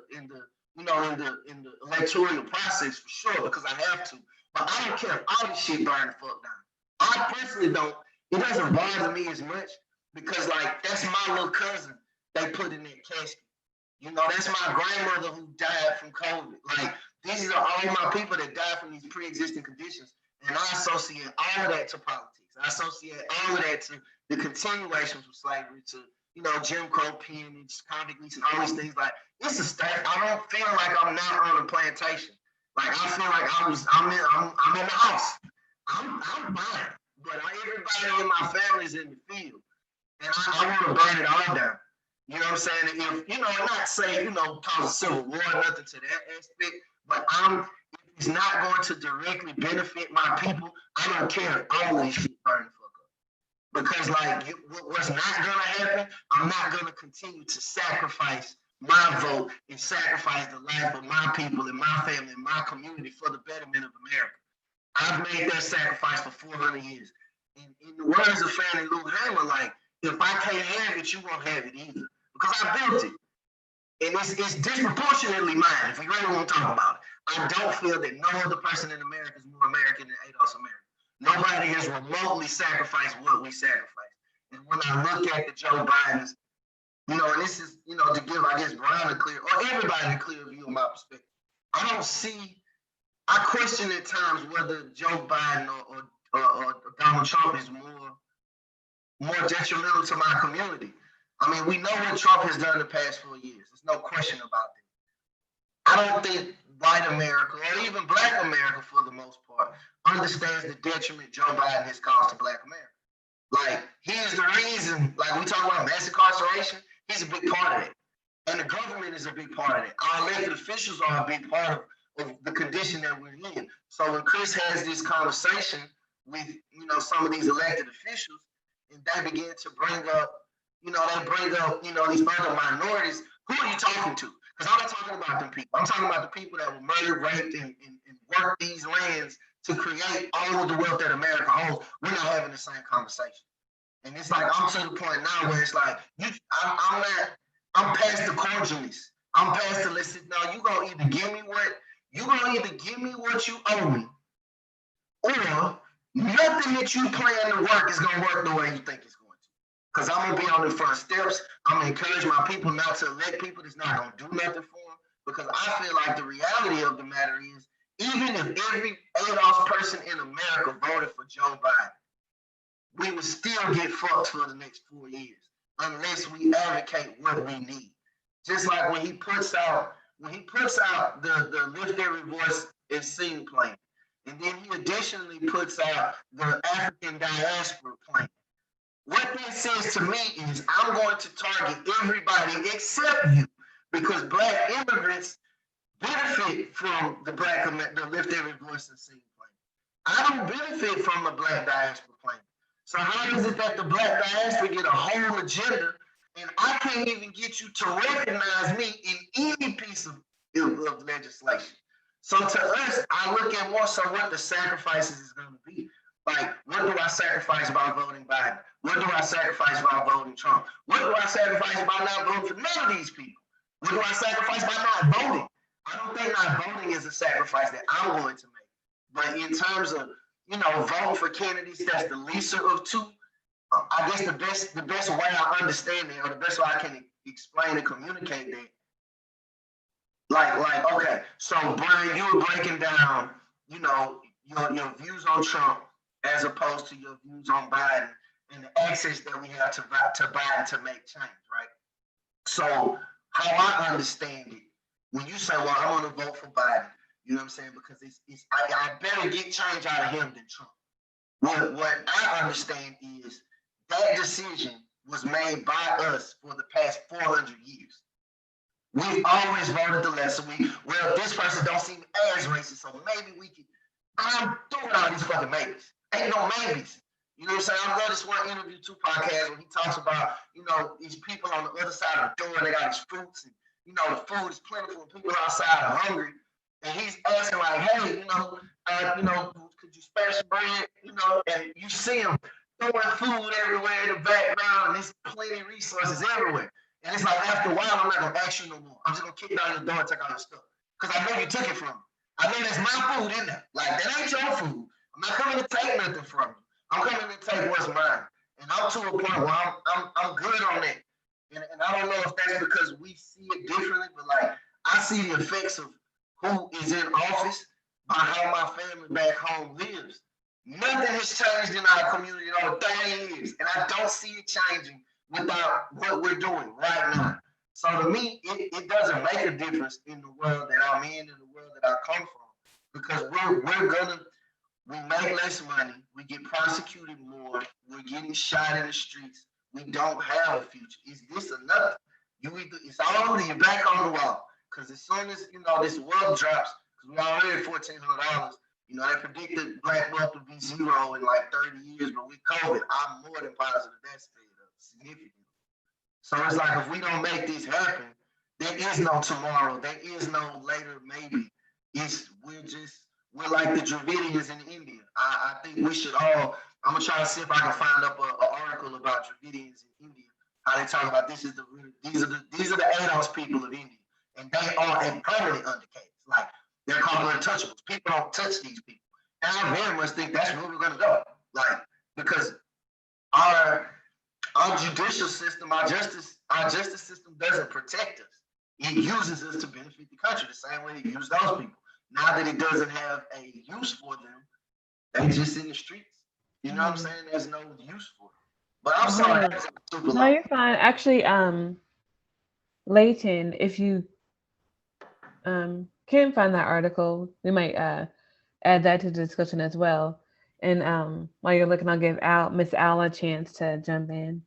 electoral process for sure because I have to. But I don't care if all this shit burn the fuck down. I personally don't. It doesn't bother me as much because like that's my little cousin they put in that casket. That's my grandmother who died from COVID. Like these are all my people that died from these pre-existing conditions, and I associate all of that to politics. I associate all of that to the continuations of slavery, to Jim Crow peonage, convict lease, and all these things. Like it's a state. I don't feel like I'm not on a plantation. Like I feel like I'm in the house. I'm fine, but everybody in my family is in the field, and I want to burn it all down. You know what I'm saying? If not say cause a civil war, nothing to that aspect, but it's not going to directly benefit my people. I don't care if all of this shit burn the fuck up. Because what's not gonna happen, I'm not gonna continue to sacrifice my vote and sacrifice the life of my people and my family and my community for the betterment of America. I've made that sacrifice for 400 years. In the words of Fannie Lou Hamer, like, if I can't have it, you won't have it either. Because I built it. And it's disproportionately mine, if we really want to talk about it. I don't feel that no other person in America is more American than ADOS America. Nobody has remotely sacrificed what we sacrificed. And when I look at the Joe Bidens, and this is, to give, I guess, Brian a clear, or everybody a clear view of my perspective. I question at times whether Joe Biden or Donald Trump is more detrimental to my community. I mean, we know what Trump has done the past 4 years. There's no question about that. I don't think white America or even black America for the most part understands the detriment Joe Biden has caused to black America. Like, he is the reason, like we talk about mass incarceration, he's a big part of it. And the government is a big part of it. Our elected officials are a big part of the condition that we're in. So when Chris has this conversation with, you know, some of these elected officials, and they begin to bring up, you know, these other minorities, who are you talking to? Because I'm not talking about them people. I'm talking about the people that were murdered, raped, and worked these lands to create all of the wealth that America owns. We're not having the same conversation. And it's like, I'm to the point now where it's like, I'm past the cordialness. I'm past the listen. No, you're gonna either give me what you owe me, or nothing that you plan to work is gonna work the way you think it's going to. Because I'm gonna be on the front steps. I'm gonna encourage my people not to elect people that's not gonna do nothing for them. Because I feel like the reality of the matter is, even if every ADOS person in America voted for Joe Biden, we would still get fucked for the next 4 years unless we advocate what we need. Just like when he puts out the Lift Every Voice and Sing plan, and then he additionally puts out the African diaspora plan. What that says to me is, I'm going to target everybody except you, because black immigrants benefit from the Lift Every Voice and Sing plan. I don't benefit from the black diaspora plan. So how is it that the black diaspora get a whole agenda, and I can't even get you to recognize me in any piece of legislation? So to us, I look at more so what the sacrifices is going to be. Like, what do I sacrifice by voting Biden? What do I sacrifice by voting Trump? What do I sacrifice by not voting for none of these people? What do I sacrifice by not voting? I don't think not voting is a sacrifice that I'm going to make. But in terms of, you know, voting for candidates that's the lesser of two, I guess the best way I understand it, or the best way I can explain and communicate that, like, okay, so Brian, you were breaking down, you know, your views on Trump as opposed to your views on Biden and the access that we have to Biden to make change, right? So how I understand it, when you say, well, I'm going to vote for Biden, you know what I'm saying? Because I better get change out of him than Trump. What I understand is that decision was made by us for the past 400 years. We've always voted the lesser. Well, this person don't seem as racist, so maybe we can. I'm doing all these fucking maybes. Ain't no maybes. You know what I'm saying? I love this one interview, Tupac has, when he talks about, you know, these people on the other side of the door, and they got these fruits, and, you know, the food is plentiful, and people outside are hungry. And he's asking, like, hey, you know, could you spare some bread? You know, and you see him throwing food everywhere in the background, and there's plenty of resources everywhere. And it's like, after a while, I'm not gonna ask you no more. I'm just gonna kick down your door and take all your stuff. Because I know you took it from me. I know there's my food in there. Like, that ain't your food. I'm not coming to take nothing from you. I'm coming to take what's mine. And I'm to a point where I'm good on that. And I don't know if that's because we see it differently, but like, I see the effects of who is in office by how my family back home lives. Nothing has changed in our community in over 30 years. And I don't see it changing without what we're doing right now. So to me, it doesn't make a difference in the world that I'm in and the world that I come from, because we make less money, we get prosecuted more, we're getting shot in the streets, we don't have a future. Is this enough? It's all you're back on the wall. Because as soon as, you know, this wealth drops, because we're already at $1,400, you know, they predicted black wealth would be zero in like 30 years, but with COVID, I'm more than positive that's sped up significantly. So it's like, if we don't make this happen, there is no tomorrow, there is no later maybe. We're like the Dravidians in India. I think we should all, I'm gonna try to see if I can find up an article about Dravidians in India, how they talk about these are the ADOS people of India, and they are permanent undercates. Like, they're called untouchables. People don't touch these people. And I very much think that's where we're gonna go. Like, because our judicial system, our justice system doesn't protect us. It uses us to benefit the country the same way it used those people. Now that it doesn't have a use for them, they're just in the streets. You know what I'm saying? There's no use for it. But I'm sorry. No, you're fine. Actually, Leighton, if you can find that article. We might add that to the discussion as well. And while you're looking, I'll give Miss Al a chance to jump in.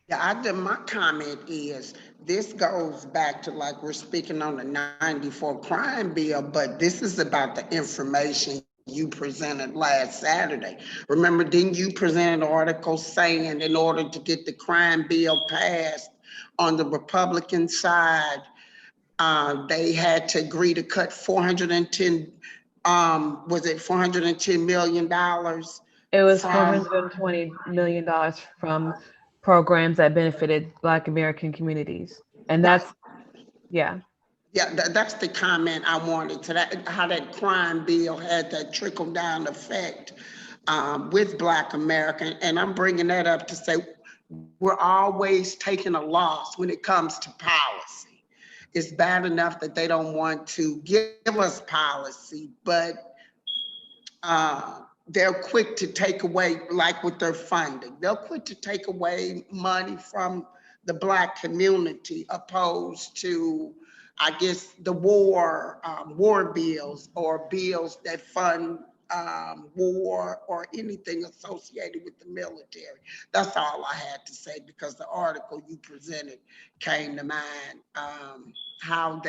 Yeah, my comment is, this goes back to, like, we're speaking on the 94 crime bill, but this is about the information you presented last Saturday. Remember, didn't you present an article saying in order to get the crime bill passed on the Republican side, they had to agree to cut 410, was it $410 million It was from? $420 million from programs that benefited Black American communities. And Right. that's, yeah. Yeah, that's the comment I wanted to that, how that crime bill had that trickle down effect with Black American. And I'm bringing that up to say we're always taking a loss when it comes to policy. It's bad enough that they don't want to give us policy, but they're quick to take away, like with their funding, they'll quick to take away money from the Black community, opposed to, I guess, the war bills, or bills that fund war or anything associated with the military. That's all I had to say, because the article you presented came to mind, how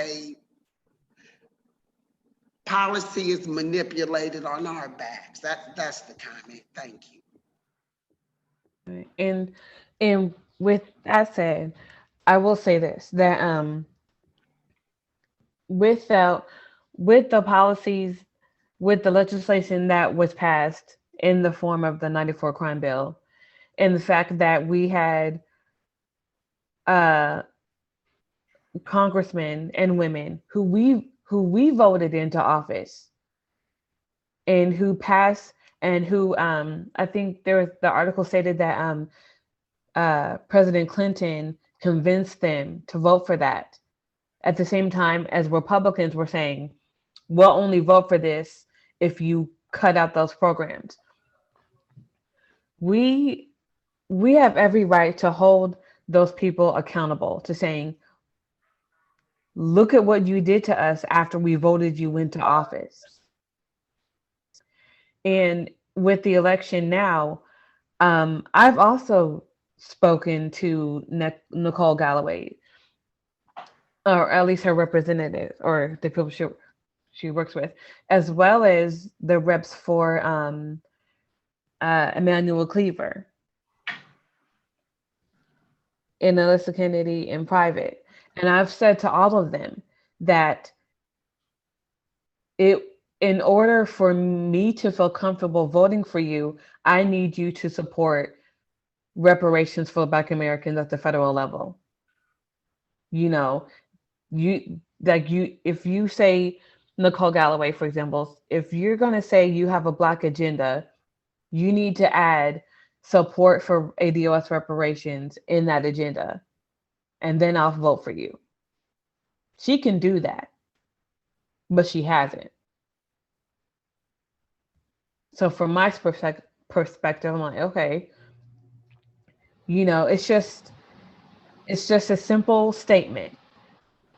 policy is manipulated on our backs. That's the comment. Thank you. Right. And with that said, I will say this, that without with the policies, with the legislation that was passed in the form of the 94 crime bill, and the fact that we had uh congressmen and women who we voted into office, and who passed, and who I think the article stated that President Clinton convinced them to vote for that, at the same time as Republicans were saying, we'll only vote for this if you cut out those programs. We we have every right to hold those people accountable, to saying, look at what you did to us after we voted you into office. And with the election now, I've also spoken to Nicole Galloway, or at least her representative, or the people she works with, as well as the reps for Emmanuel Cleaver and Alyssa Kennedy in private. And I've said to all of them that in order for me to feel comfortable voting for you, I need you to support reparations for Black Americans at the federal level. You know, if you say, Nicole Galloway, for example, if you're going to say you have a Black agenda, you need to add support for ADOS reparations in that agenda, and then I'll vote for you. She can do that, but she hasn't. So from my perspective, I'm like, okay, it's just a simple statement.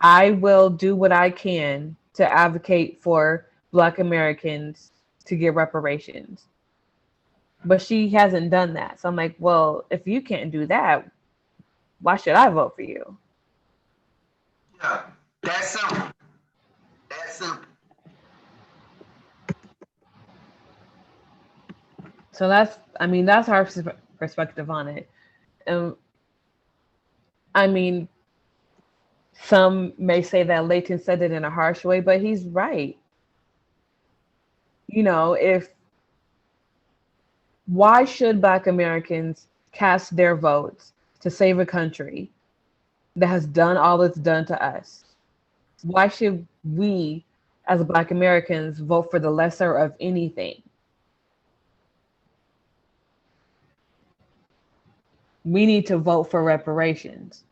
I will do what I can to advocate for Black Americans to get reparations. But she hasn't done that. So I'm like, well, if you can't do that, why should I vote for you? Yeah, that's simple. That's simple. So that's our perspective on it. I mean, some may say that Layton said it in a harsh way, but he's right. Why should Black Americans cast their votes to save a country that has done all it's done to us? Why should we, as Black Americans, vote for the lesser of anything? We need to vote for reparations.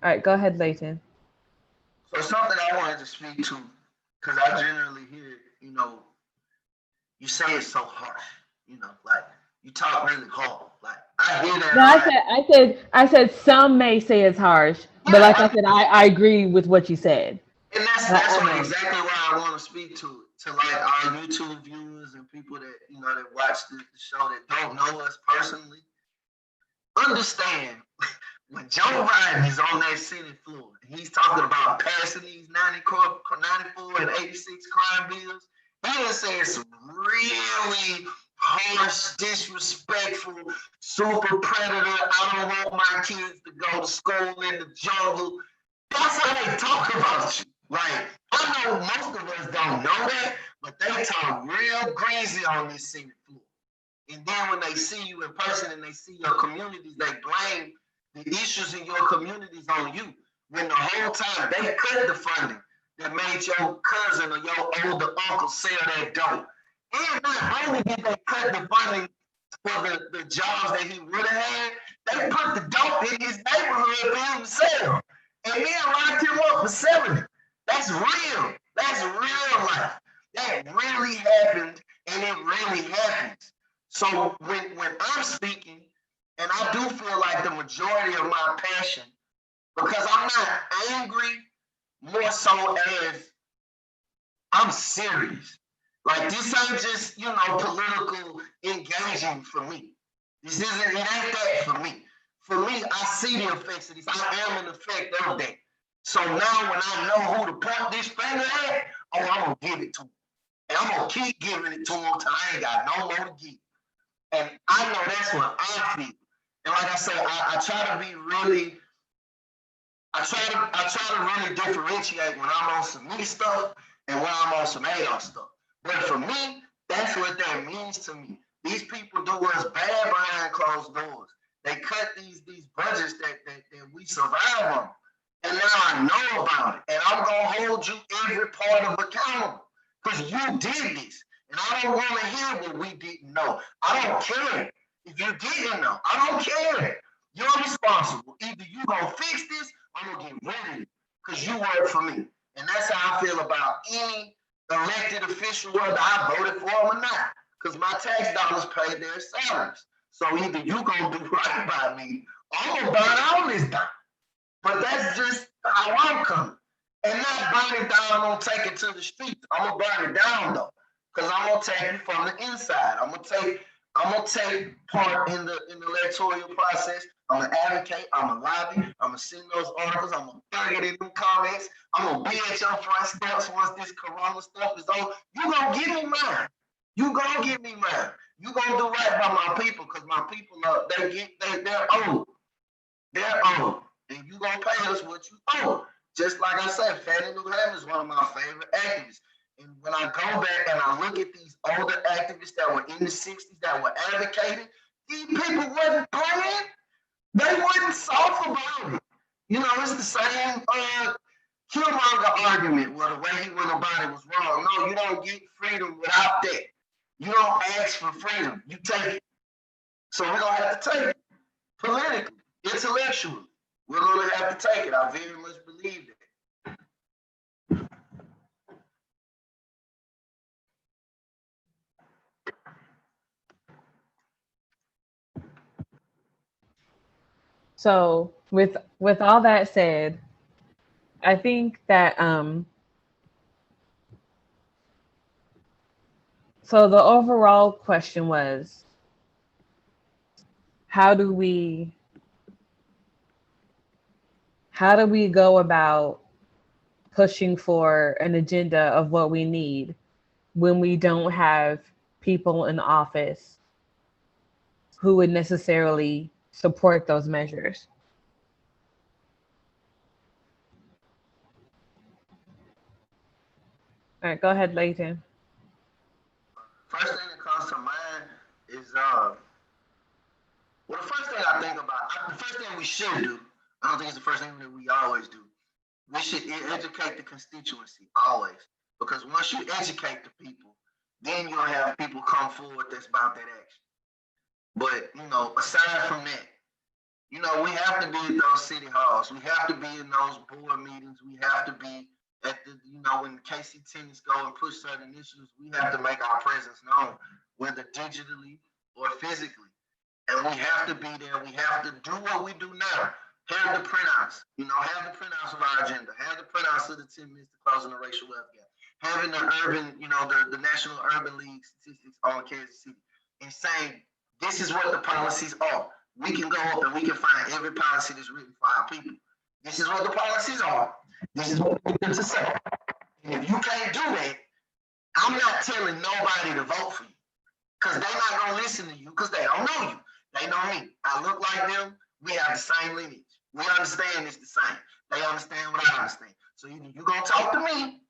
All right, go ahead, Layton. So something I wanted to speak to, because I generally hear, you say it's so harsh, like you talk really hard. Like I hear that No, a lot. I said some may say it's harsh, but like I Yeah, said, I agree with what you said. and that's I what know. exactly why I want to speak to like our YouTube viewers and people that that watch the show that don't know us personally. Understand when Joe Biden is on that Senate floor, he's talking about passing these 94 and 86 crime bills. He was saying some really harsh, disrespectful, super predator. I don't want my kids to go to school in the jungle. That's how they talk about you. Like, I know most of us don't know that, but they talk real crazy on this Senate floor. And then when they see you in person and they see your communities, they blame the issues in your communities on you. When the whole time they cut the funding that made your cousin or your older uncle sell that dope. And not only did they cut the funding for the jobs that he would have had, they put the dope in his neighborhood for him to sell. And then locked him up for selling it. That's real. That's real life. That really happened and it really happens. So when I'm speaking, and I do feel like the majority of my passion, because I'm not angry, more so as I'm serious. Like this ain't just, political engaging for me. It ain't that for me. For me, I see the effects of this. I am an effect of that. So now when I know who to point this finger at, oh, I'm gonna give it to him. And I'm gonna keep giving it to him till I ain't got no more to give. And I know that's what I feel. And like I say, I try to be really, I try to really differentiate when I'm on some me stuff and when I'm on some ADOS stuff. But for me, that's what that means to me. These people do us bad behind closed doors. They cut these budgets that we survive on. And now I know about it. And I'm gonna hold you every part of accountable. Because you did this. And I don't want to hear what we didn't know. I don't care if you didn't know. I don't care. You're responsible. Either you gonna fix this, or I'm gonna get rid of you. Because you work for me. And that's how I feel about any elected official, whether I voted for them or not. Because my tax dollars pay their salaries. So either you gonna do right by me, or I'm gonna burn all this down. But that's just how I'm coming. And not burn it down, I'm gonna take it to the streets. I'm gonna burn it down though. Because I'm gonna take it from the inside. I'm gonna take part in the electoral process. I'm gonna advocate, I'm gonna lobby, I'm gonna send those articles, I'm gonna throw it in the comments, I'm gonna be at your front steps once this corona stuff is over. You gonna give me mine. You gonna give me mine. You gonna do right by my people, because my people they're old. They're old. And you gonna pay us what you owe. Just like I said, Fannie Lou Hamer is one of my favorite activists. And when I go back and I look at these older activists that were in the 60s that were advocating, these people wasn't playing. They wasn't soft about it. It's the same Killmonger argument where the way he went about it was wrong. No, you don't get freedom without that. You don't ask for freedom. You take it. So we're gonna have to take it politically, intellectually. We're gonna have to take it. I very much believe that. So with all that said, I think that so the overall question was, how do we go about pushing for an agenda of what we need when we don't have people in office who would necessarily support those measures? All right, go ahead, Layton. First thing that comes to mind is well, the first thing I think about, the first thing we should do, I don't think it's the first thing that we always do. We should educate the constituency always. Because once you educate the people, then you'll have people come forward that's about that action. But, aside from that, we have to be in those city halls. We have to be in those board meetings. We have to be at the, when KC tenants go and push certain issues, we have to make our presence known, whether digitally or physically. And we have to be there. We have to do what we do now. Have the printouts, have the printouts of our agenda, have the printouts of the 10 minutes to closing the racial wealth gap, having the urban, the National Urban League statistics on Kansas City, and saying, this is what the policies are. We can go up and we can find every policy that's written for our people. This is what the policies are. This is what we need to say. And if you can't do that, I'm not telling nobody to vote for you, because they're not going to listen to you because they don't know you. They know me. I look like them. We have the same lineage. We understand it's the same. They understand what I understand. So you're going to talk to me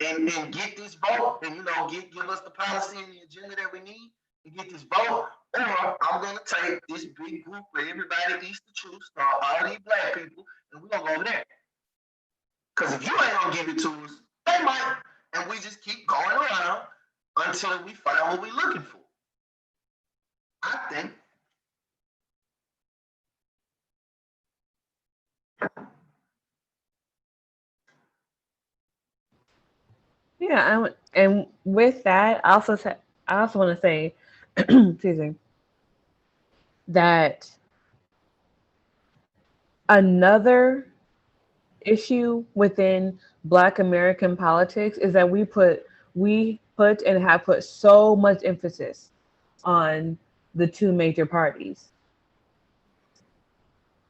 and get this vote and, give us the policy and the agenda that we need to get this vote. Or I'm going to take this big group where everybody eats the truth, start all these black people, and we're going to go over there. Because if you ain't going to give it to us, they might. And we just keep going around until we find what we're looking for. I think. Yeah, and with that, I also want to say, excuse me, that another issue within Black American politics is that we put and have put so much emphasis on the two major parties,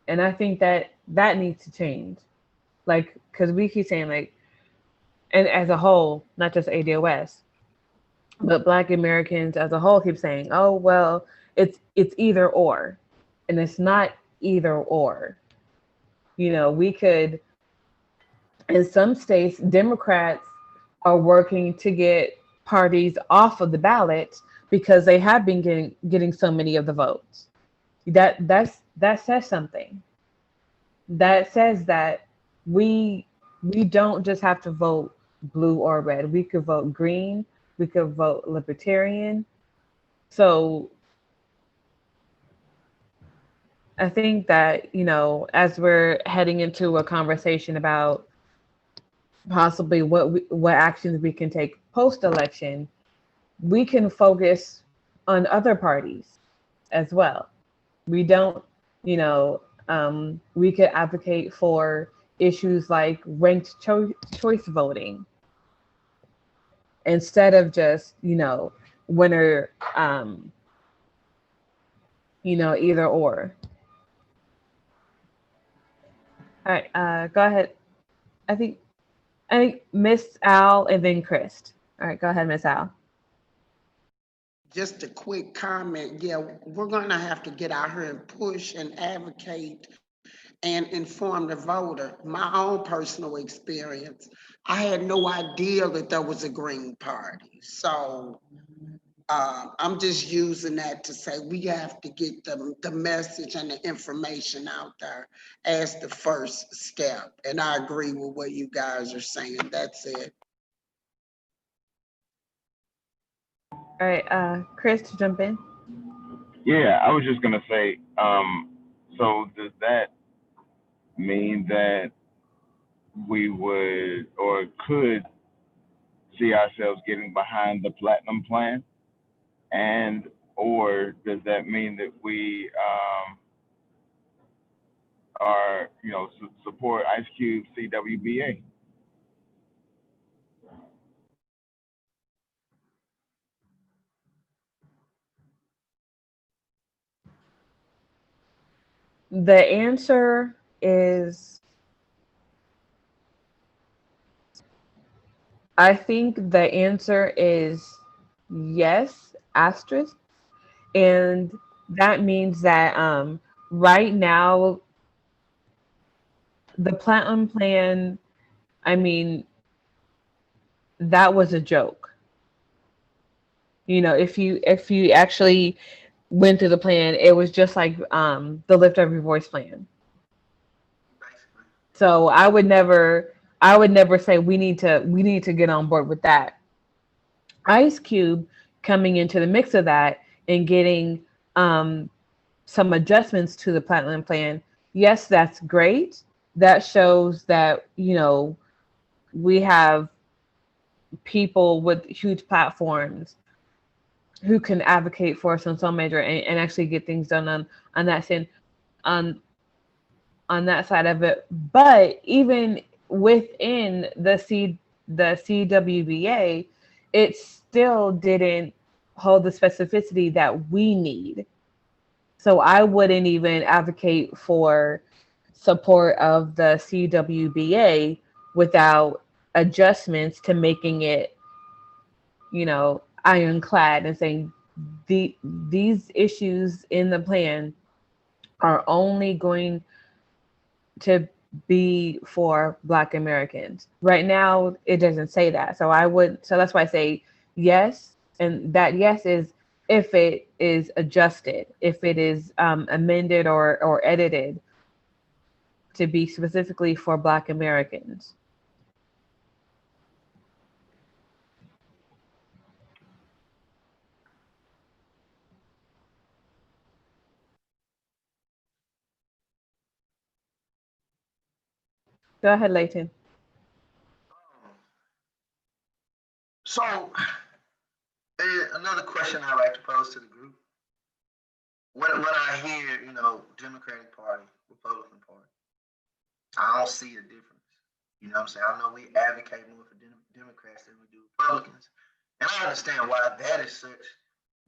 and I think that needs to change. Like, because we keep saying, like, and as a whole, not just ADOS, but Black Americans as a whole keep saying, oh, well, it's either or. And it's not either or. We could, in some states, Democrats are working to get parties off of the ballot because they have been getting so many of the votes. That says something. That says that we don't just have to vote blue or red. We could vote green. We could vote libertarian. So I think that, as we're heading into a conversation about possibly what actions we can take post-election, we can focus on other parties as well. We don't, we could advocate for issues like ranked choice voting instead of just, winner, either or. All right, go ahead. I think Miss Al and then Chris. All right, go ahead, Miss Al. Just a quick comment. Yeah, we're going to have to get out here and push and advocate and inform the voter. My own personal experience, I had no idea that there was a Green Party. So I'm just using that to say we have to get the message and the information out there as the first step. And I agree with what you guys are saying. That's it. All right, Chris, to jump in. Yeah, I was just gonna say, so does that mean that we would or could see ourselves getting behind the Platinum Plan? And or does that mean that we are, support Ice Cube CWBA? The answer is, I think the answer is yes, asterisk. And that means that right now, the Platinum Plan, I mean, that was a joke. If you actually went through the plan, it was just like the Lift Every Voice plan. So I would never say we need to get on board with that. Ice Cube coming into the mix of that and getting some adjustments to the Platinum Plan. Yes, that's great. That shows that, we have people with huge platforms who can advocate for some major and actually get things done on that sin on on that side of it. But even within the CWBA, it still didn't hold the specificity that we need. So I wouldn't even advocate for support of the CWBA without adjustments to making it, ironclad and saying these issues in the plan are only going to be for Black Americans. Right now, it doesn't say that. So that's why I say yes. And that yes is if it is adjusted, if it is amended or edited to be specifically for Black Americans. Go ahead, Leighton. So, another question I like to pose to the group. When I hear, Democratic Party, Republican Party, I don't see a difference. You know what I'm saying? I know we advocate more for Democrats than we do Republicans. And I understand why that is such.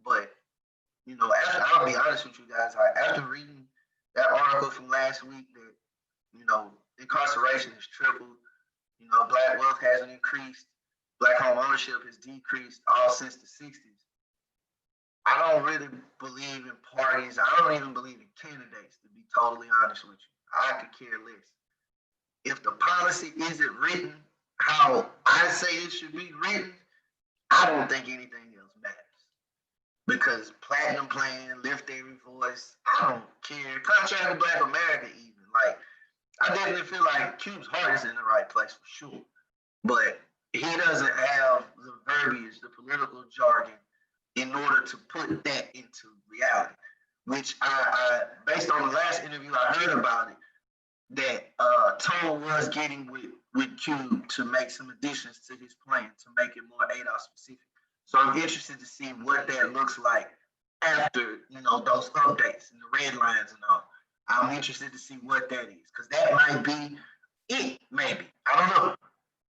But, I'll be honest with you guys, after reading that article from last week that, incarceration has tripled, Black wealth hasn't increased, Black home ownership has decreased all since the 60s. I don't really believe in parties. I don't even believe in candidates, to be totally honest with you. I could care less. If the policy isn't written how I say it should be written, I don't think anything else matters. Because platinum plan, lift every voice, I don't care. Contrary to Black America even. Like, I definitely feel like Cube's heart is in the right place for sure. But he doesn't have the verbiage, the political jargon, in order to put that into reality. Which I based on the last interview I heard about it, that Tone was getting with Cube to make some additions to his plan to make it more ADOS specific. So I'm interested to see what that looks like after, those updates and the red lines and all. I'm interested to see what that is, because that might be it, maybe. I don't know.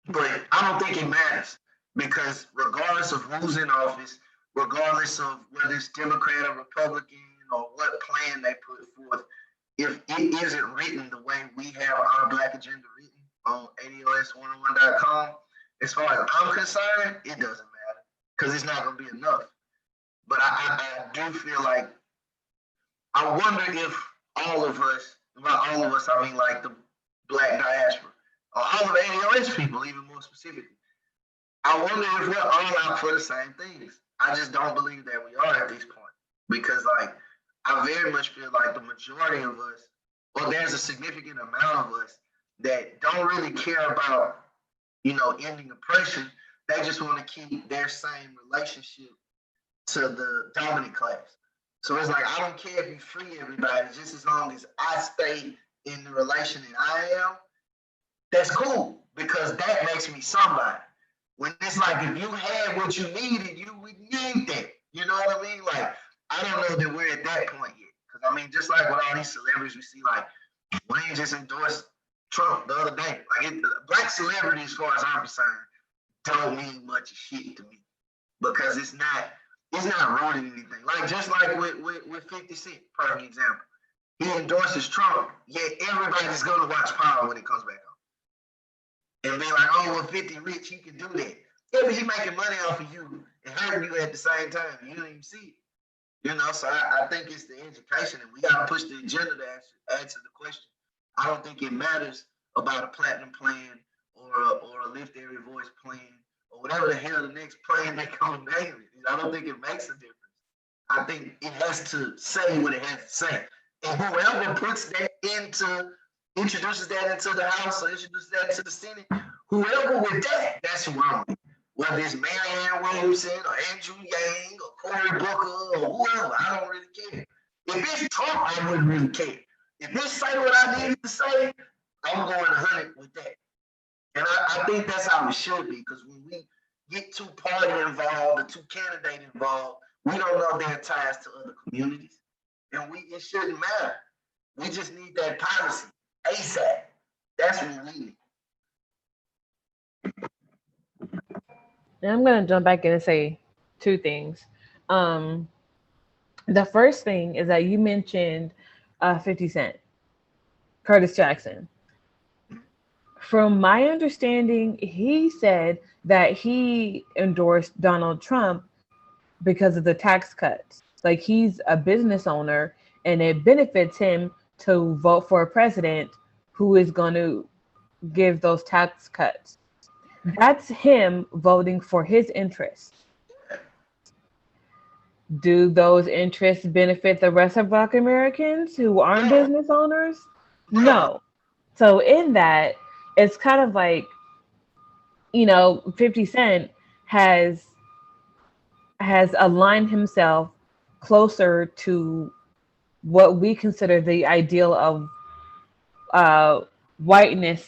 But I don't think it matters, because regardless of who's in office, regardless of whether it's Democrat or Republican or what plan they put forth, if it isn't written the way we have our Black agenda written on ADOS101.com, as far as I'm concerned, it doesn't matter, because it's not going to be enough. But I do feel like, I wonder if all of us, by all of us, I mean like the Black diaspora, or all of ADOS people, even more specifically, I wonder if we're all out for the same things. I just don't believe that we are at this point, because I very much feel like the majority of us, or there's a significant amount of us that don't really care about, ending oppression. They just want to keep their same relationship to the dominant class. So it's like, I don't care if you free everybody, just as long as I stay in the relation that I am, that's cool, because that makes me somebody. When it's like, if you had what you needed, you would need that. You know what I mean? Like, I don't know that we're at that point yet. Because, just like with all these celebrities, we see, like, Wayne just endorsed Trump the other day. Like, Black celebrities, as far as I'm concerned, don't mean much shit to me. Because it's not rooted in anything. Like, just like with 50 Cent, perfect example. He endorses Trump, yet everybody's going to watch Power when it comes back on. And be like, oh, well, 50 rich, he can do that. Yeah, but he making money off of you and hurting you at the same time. You don't even see it. So I think it's the education, and we got to push the agenda to answer the question. I don't think it matters about a platinum plan or a lift every voice plan or whatever the hell the next plan they gonna name it. I don't think it makes a difference. I think it has to say what it has to say. And whoever introduces that into the House or introduces that into the Senate, whoever with that, that's who I'm with. Whether it's Marianne Williamson or Andrew Yang or Cory Booker or whoever, I don't really care. If it's Trump, I wouldn't really care. If it say what I need to say, I'm going 100 with that. And I think that's how it should be, because when we get too party involved or too candidate involved, We don't know their ties to other communities, and it shouldn't matter. We just need that policy ASAP. That's what we need. And I'm gonna jump back in and say two things. The first thing is that you mentioned 50 Cent, Curtis Jackson. From my understanding, he said that he endorsed Donald Trump because of the tax cuts. Like, he's a business owner and it benefits him to vote for a president who is going to give those tax cuts. That's him voting for his interests. Do those interests benefit the rest of Black Americans who aren't business owners? No. So in that, it's kind of like, 50 Cent has aligned himself closer to what we consider the ideal of white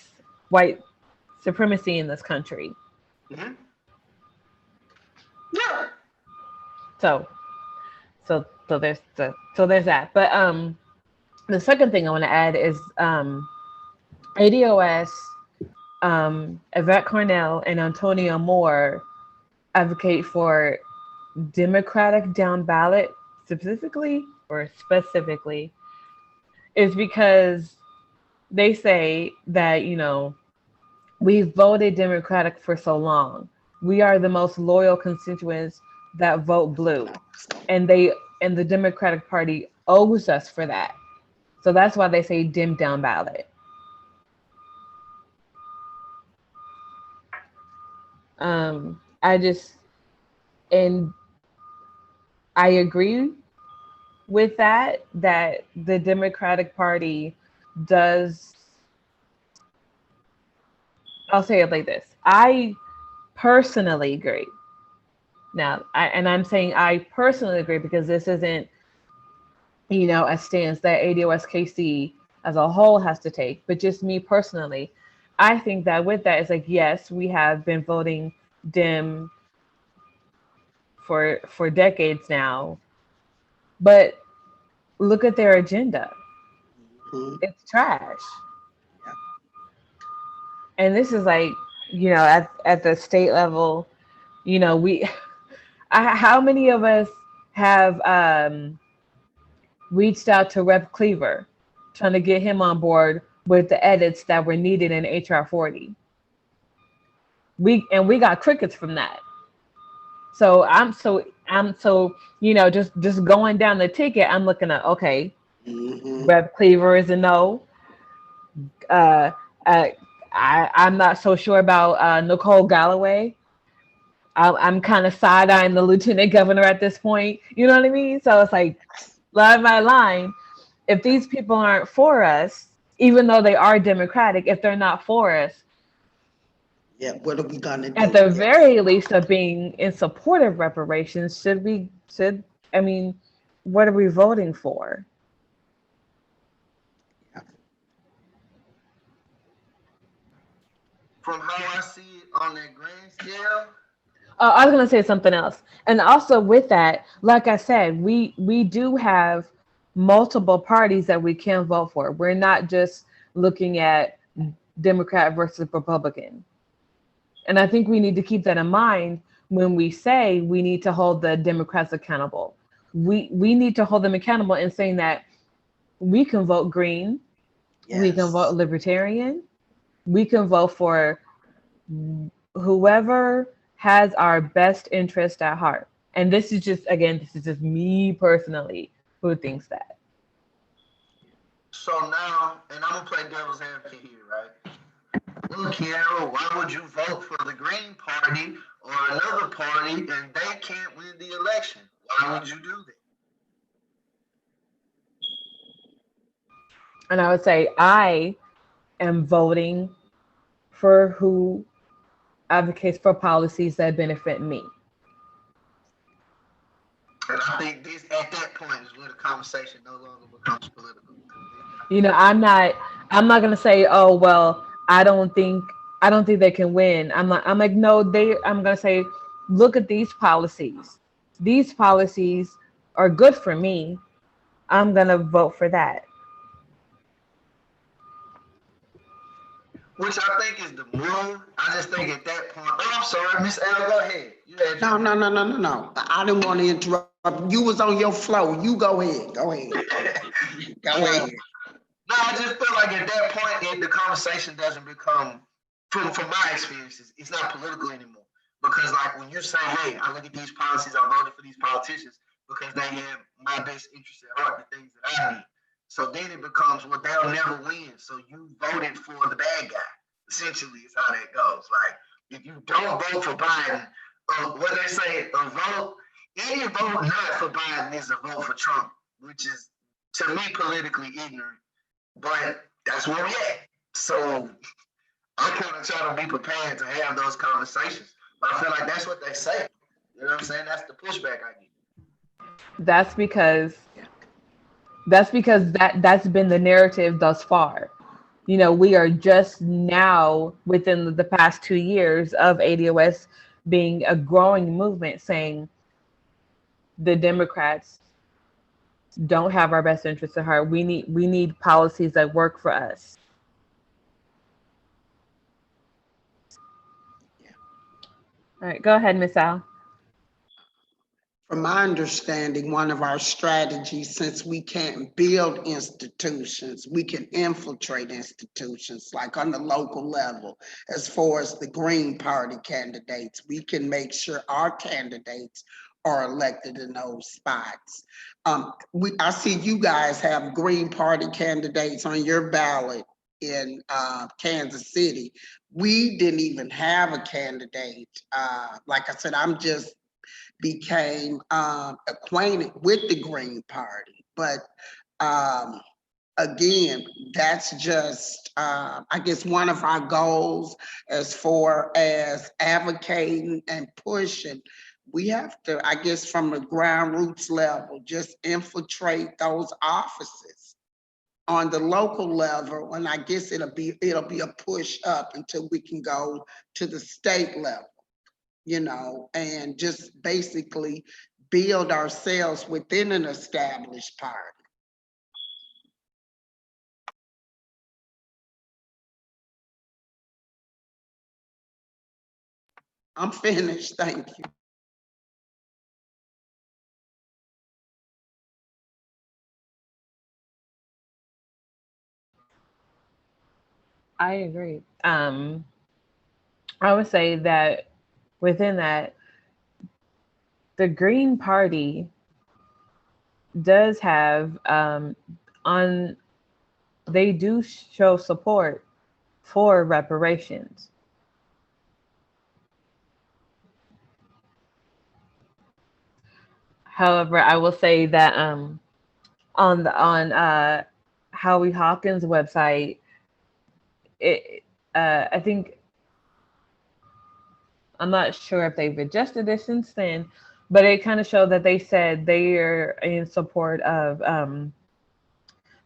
supremacy in this country. Mm-hmm. Yeah. So there's that. But the second thing I want to add is ADOS, Yvette Cornell and Antonio Moore advocate for Democratic down ballot specifically, is because they say that, we've voted Democratic for so long. We are the most loyal constituents that vote blue. And the Democratic Party owes us for that. So that's why they say dim down ballot. I agree with that the Democratic Party does. I'll say it like this. I personally agree. Now, I'm saying I personally agree because this isn't, a stance that ADOSKC as a whole has to take, but just me personally. I think that with that, it's like, yes, we have been voting Dem for decades now, but look at their agenda. Mm-hmm. It's trash. Yeah. And this is like, at the state level, how many of us have reached out to Rep. Cleaver, trying to get him on board with the edits that were needed in HR 40? We got crickets from that. So I'm just going down the ticket. I'm looking at, okay, mm-hmm. Rep. Cleaver is a no. I'm not so sure about Nicole Galloway. I'm kind of side-eyeing the lieutenant governor at this point. You know what I mean? So it's like, line by line, if these people aren't for us, even though they are Democratic, if they're not for us, yeah, what are we gonna do? At the very least of being in support of reparations, what are we voting for? Yeah. From how I see it on that grand scale. I was gonna say something else. And also with that, like I said, we do have multiple parties that we can vote for. We're not just looking at Democrat versus Republican. And I think we need to keep that in mind when we say we need to hold the Democrats accountable. We need to hold them accountable in saying that we can vote Green, yes. We can vote Libertarian, we can vote for whoever has our best interest at heart. And this is just me personally who thinks that. So now, and I'm gonna play devil's advocate here, right? Look, Kiara, why would you vote for the Green Party or another party and they can't win the election? Why would you do that? And I would say I am voting for who advocates for policies that benefit me. And I think this, at that point, is where the conversation no longer becomes political. I'm not gonna say, oh well, I don't think they can win. I'm like, no, I'm gonna say, look at these policies. these policies are good for me, I'm gonna vote for that. Which I think is the move. I just think at that point, oh, I'm sorry, Miss L, go ahead. You had No, no, no, no, no, no. I didn't want to interrupt. You was on your flow. You go ahead. Go ahead. Go ahead. No, I just feel like at that point, the conversation doesn't become, from my experiences, it's not political anymore. Because like when you say, hey, I look at these policies, I voted for these politicians because they have my best interest at heart, the things that I need. So then it becomes, well, they'll never win. So you voted for the bad guy. Essentially, is how that goes. Like if you don't vote for Biden, what they say, any vote not for Biden is a vote for Trump, which is to me politically ignorant. But that's where we at. So I kind of try to be prepared to have those conversations. But I feel like that's what they say. You know what I'm saying? That's the pushback I get. That's because that's been the narrative thus far. You know, we are just now within the past 2 years of ADOS being a growing movement saying the Democrats don't have our best interests at heart. We need policies that work for us. All right, go ahead, Miss Al. From my understanding, one of our strategies, since we can't build institutions, we can infiltrate institutions, like on the local level. As far as the Green Party candidates, we can make sure our candidates are elected in those spots. I see you guys have Green Party candidates on your ballot in Kansas City. We didn't even have a candidate. Like I said, I'm just became acquainted with the Green Party. But again, that's just, I guess, one of our goals as far as advocating and pushing. We have to, I guess, from the ground roots level, just infiltrate those offices on the local level. And I guess it'll be a push up until we can go to the state level. You know, and just basically build ourselves within an established party. I'm finished, thank you. I agree. I would say that within that, the Green Party does have they do show support for reparations. However, I will say that on Howie Hawkins' website, I think, I'm not sure if they've adjusted it since then, but it kind of showed that they said they are in support of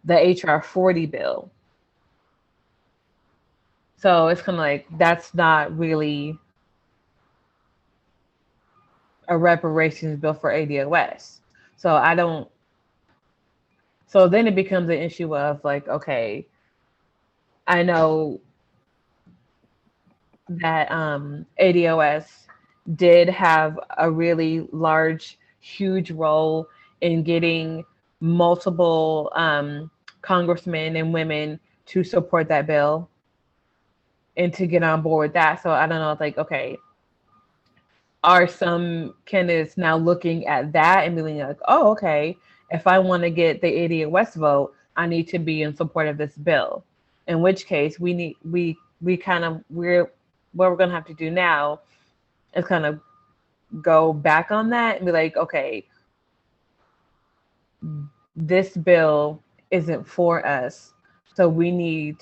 the HR 40 bill. So it's kind of like, that's not really a reparations bill for ADOS. So so then it becomes an issue of like, okay, I know that ADOS did have a really large, huge role in getting multiple congressmen and women to support that bill and to get on board with that. So I don't know, like, okay, are some candidates now looking at that and being like, oh, okay, if I want to get the ADOS vote, I need to be in support of this bill. In which case, what we're going to have to do now is kind of go back on that and be like, okay, this bill isn't for us, so we need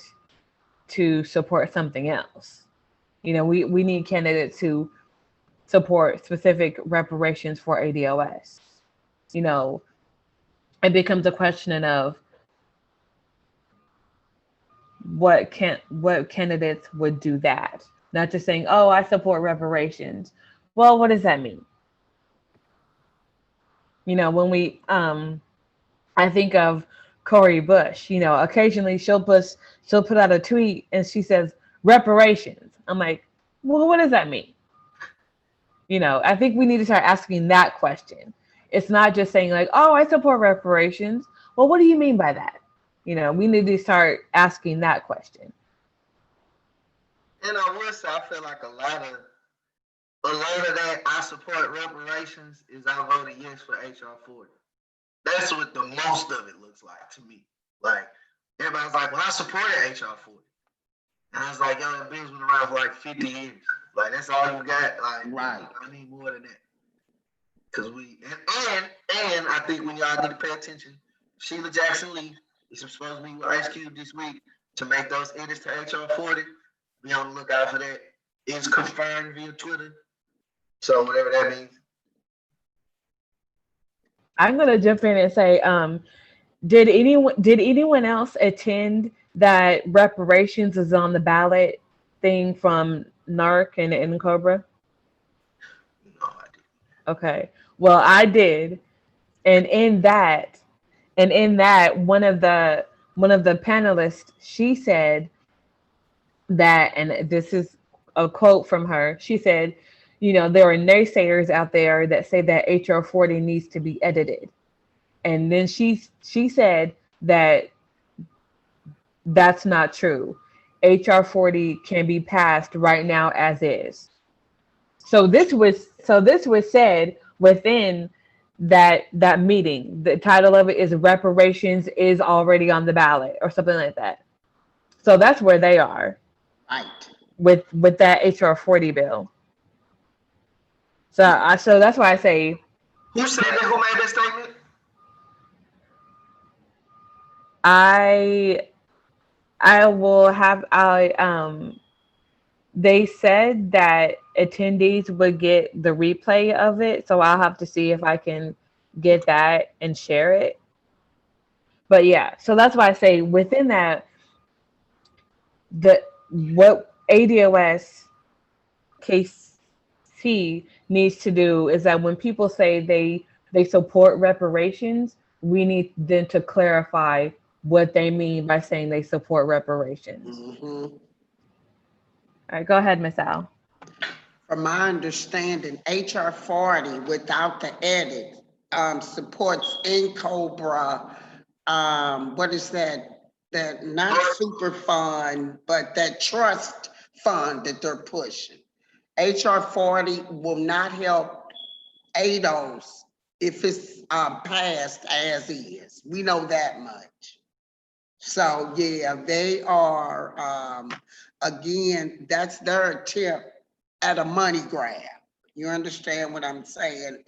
to support something else. You know, we need candidates who support specific reparations for ADOS. You know, it becomes a question of what candidates would do that. Not just saying, oh, I support reparations. Well, what does that mean? You know, when we I think of Cori Bush. You know, occasionally she'll put out a tweet and she says reparations. I'm like, well, what does that mean? You know, I think we need to start asking that question. It's not just saying like, oh, I support reparations. Well, what do you mean by that? You know, we need to start asking that question. And I will say, I feel like a lot of that I support reparations is I voted yes for HR 40. That's what the most of it looks like to me. Like everybody's like, well, I supported HR 40. And I was like, yo, that bill's been around for like 50 years. Like that's all you got. Like, Right. I need more than that. Cause and I think when y'all need to pay attention, Sheila Jackson Lee is supposed to be with Ice Cube this week to make those edits to HR 40. Be on the lookout for that. It's confirmed via Twitter. So whatever that means. I'm gonna jump in and say, did anyone else attend that reparations is on the ballot thing from NARC and Cobra? No, I didn't. Okay. Well, I did. And in that one of the panelists, she said that, and this is a quote from her. She said, you know, there are naysayers out there that say that HR 40 needs to be edited. And then she said that that's not true. HR 40 can be passed right now as is. So this was said within that meeting. The title of it is reparations is already on the ballot or something like that. So that's where they are Right. with that HR 40 bill. So that's why I say Who said that? Who made that statement? I I will have I they said that attendees would get the replay of it, so I'll have to see if I can get that and share it. But yeah, so that's why I say within that, the what ADOS case C needs to do is that when people say they support reparations, we need them to clarify what they mean by saying they support reparations. Mm-hmm. All right, go ahead, Miss Al. From my understanding, HR 40 without the edit supports in Cobra. What is that? That not super fund, but that trust fund that they're pushing. HR 40 will not help ADOS if it's passed as is. We know that much. So yeah, they are again, that's their attempt at a money grab. You understand what I'm saying?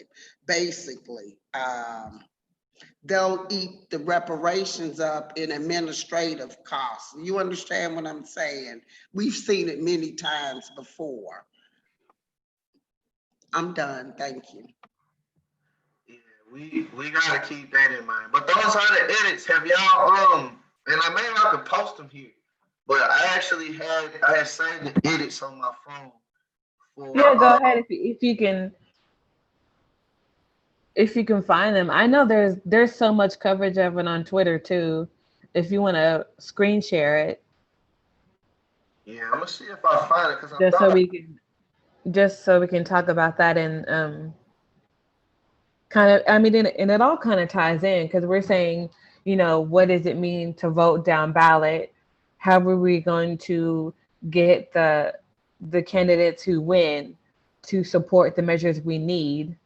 Basically, they'll eat the reparations up in administrative costs. You understand what I'm saying? We've seen it many times before. I'm done. Thank you. Yeah, we gotta keep that in mind. But those are the edits. Have y'all and I could post them here, but I had saved the edits on my phone for Yeah, go ahead if you can find them. I know there's so much coverage of it on Twitter too. If you want to screen share it, yeah, I'm gonna see if I find it because I just so thought we can talk about that and kind of, I mean, and it all kind of ties in because we're saying, you know, what does it mean to vote down ballot? How are we going to get the candidates who win to support the measures we need?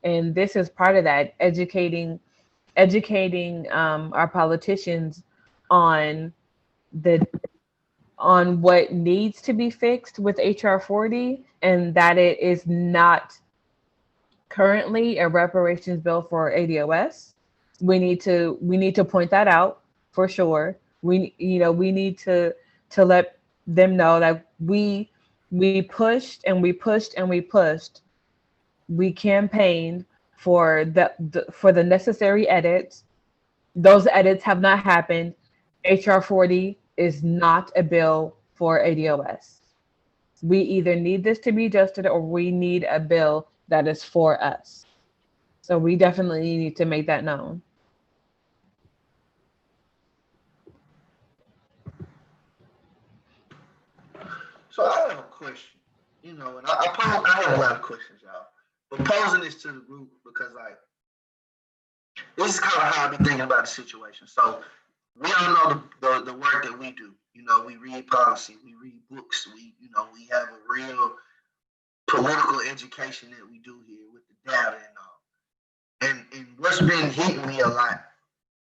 And this is part of that, educating our politicians on the on what needs to be fixed with HR 40 and that it is not currently a reparations bill for ADOS. We need to point that out for sure. We need to let them know that we pushed and we pushed and we pushed. We campaigned for the necessary edits. Those edits have not happened. HR 40 is not a bill for ADOS. We either need this to be adjusted or we need a bill that is for us. So we definitely need to make that known. So I have a question, and I have a lot of questions, y'all. But posing this to the group because like this is kind of how I've been thinking about the situation. So we all know the work that we do. We read policy, we read books, we have a real political education that we do here with the data and all. And what's been hitting me a lot,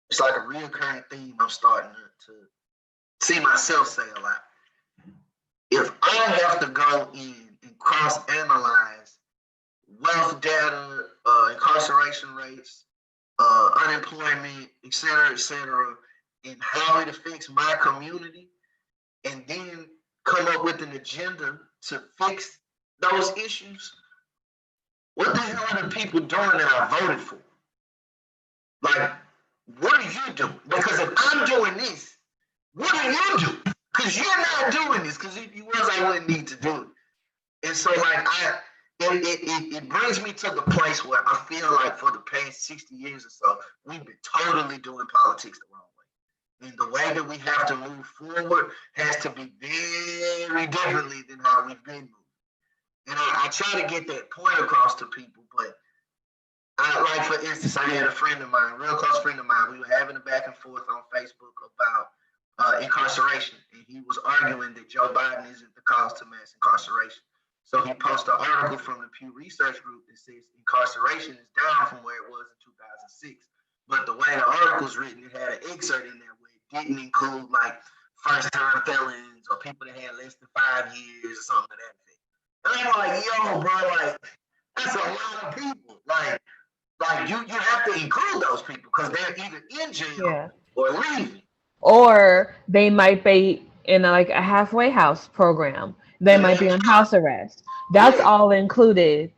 it's like a reoccurring theme I'm starting to see myself say a lot. If I have to go in and cross-analyze wealth data, incarceration rates, unemployment, et cetera, and how it affects my community, and then come up with an agenda to fix those issues, what the hell are the people doing that I voted for? Like, what are you doing? Because if I'm doing this, what do you do? Because you're not doing this. Because if you was, I wouldn't need to do it. And so, like, it brings me to the place where I feel like for the past 60 years or so, we've been totally doing politics the wrong way. And the way that we have to move forward has to be very differently than how we've been moving. And I try to get that point across to people, but like for instance, I had a friend of mine, a real close friend of mine. We were having a back and forth on Facebook about incarceration, and he was arguing that Joe Biden isn't the cause to mass incarceration. So he posted an article from the Pew Research Group that says incarceration is down from where it was in 2006. But the way the article's written, it had an excerpt in there where it didn't include like first-time felons or people that had less than 5 years or something to that effect. And I'm like, yo, bro, like that's a lot of people. Like you have to include those people because they're either in jail or leaving. Or they might be in like a halfway house program. They might be on house arrest. That's all included.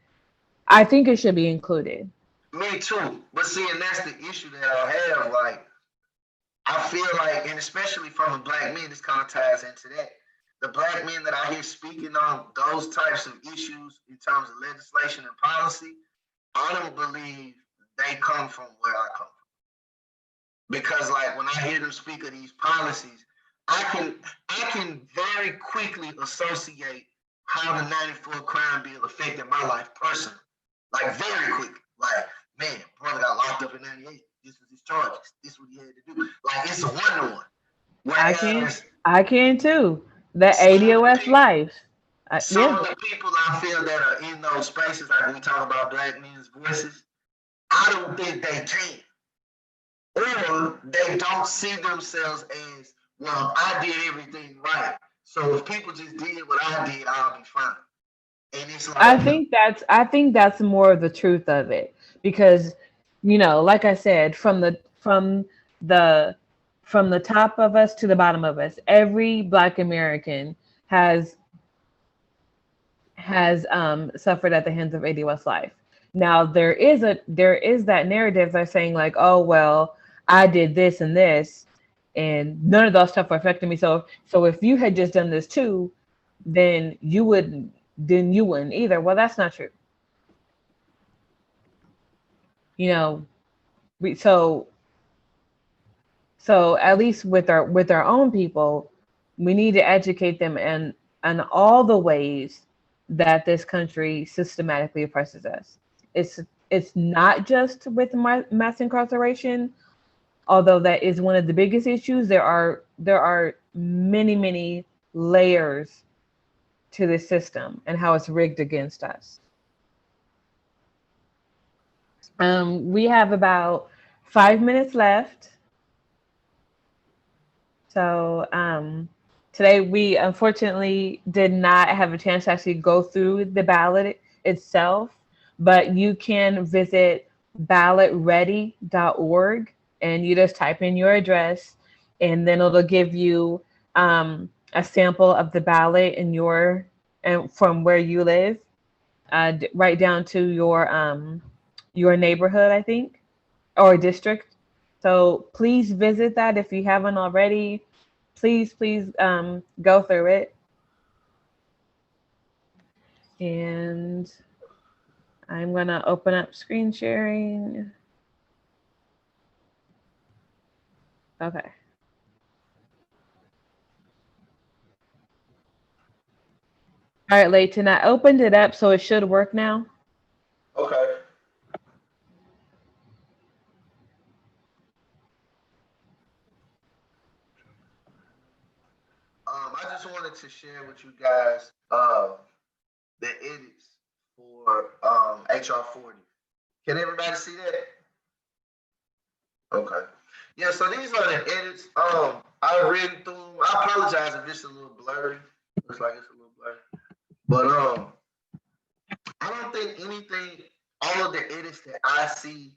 I think it should be included. Me too. But see, and that's the issue that I have. Like, I feel like, and especially from a black man, this kind of ties into that. The black men that I hear speaking on those types of issues in terms of legislation and policy, I don't believe they come from where I come from. Because like when I hear them speak of these policies, I can very quickly associate how the 94 crime bill affected my life personally. Like very quickly. Like, man, brother got locked up in 98. This was his charges. This is what he had to do. Like it's a one-to-one. I can too. The ADOS life. Some of the people I feel that are in those spaces, like when we talk about black men's voices, I don't think they can. Or they don't see themselves as, well, I did everything right. So if people just did what I did, I'll be fine. And it's like I think that's more of the truth of it. Because, like I said, from the top of us to the bottom of us, every Black American has suffered at the hands of ADOS life. Now there is that narrative that's saying like, oh well, I did this and this, and none of those stuff affected me. So if you had just done this too, then you wouldn't either. Well, that's not true. So at least with our own people, we need to educate them and all the ways that this country systematically oppresses us. It's not just with mass incarceration, although that is one of the biggest issues. There are many layers to this system and how it's rigged against us. We have about 5 minutes left. So today we unfortunately did not have a chance to actually go through the ballot itself, but you can visit ballotready.org and you just type in your address and then it'll give you a sample of the ballot and from where you live, right down to your neighborhood, I think, or district. So please visit that if you haven't already. Please go through it. And I'm gonna open up screen sharing. Okay. All right, Layton, I opened it up, so it should work now. Okay. I just wanted to share with you guys the edits for HR 40. Can everybody see that? Okay. Yeah, so these are the edits. I read through them. I apologize if it's a little blurry. Looks like it's a little blurry. But I don't think anything, all of the edits that I see,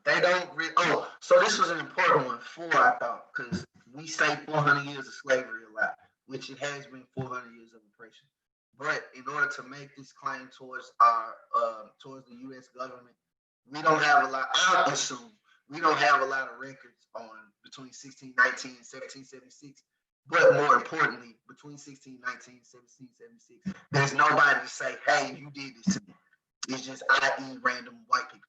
they don't so this was an important one for I thought, because we say 400 years of slavery a lot, which it has been 400 years of oppression. But in order to make this claim towards our towards the US government, we don't have a lot, I assume, we don't have a lot of records on between 1619 and 1776. But more importantly, between 1619 and 1776, there's nobody to say, hey, you did this to me. It's just i.e. random white people.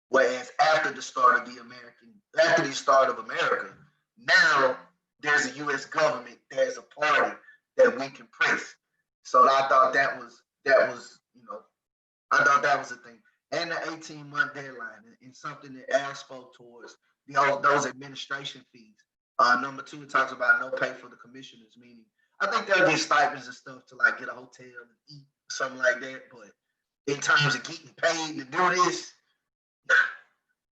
Whereas after the start of America, now there's a U.S. government, there's a party that we can press. So I thought that was I thought that was a thing. And the 18-month deadline, and something that Al spoke towards those administration fees. Number 2, it talks about no pay for the commissioners, meaning I think they'll get stipends and stuff to like get a hotel and eat, something like that. But in terms of getting paid to do this,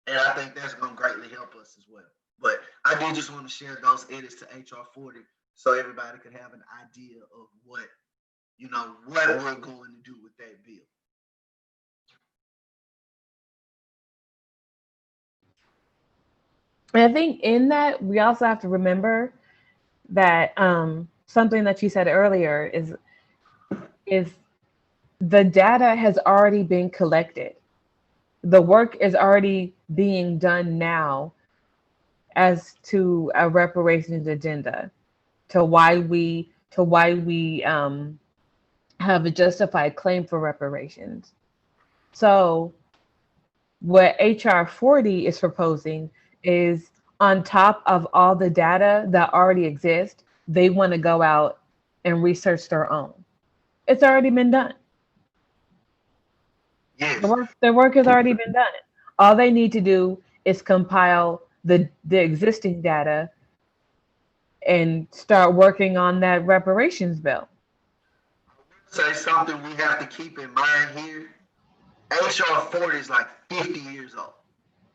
and I think that's going to greatly help us as well. But I did just want to share those edits to HR 40 so everybody could have an idea of what we're going to do with that bill. And I think in that, we also have to remember that something that you said earlier is the data has already been collected. The work is already being done now as to a reparations agenda, to why we have a justified claim for reparations. So what HR 40 is proposing is, on top of all the data that already exists, they want to go out and research their own. It's already been done. Yes. The work has already been done. All they need to do is compile the existing data and start working on that reparations bill. Say something we have to keep in mind here. HR 40 is like 50 years old.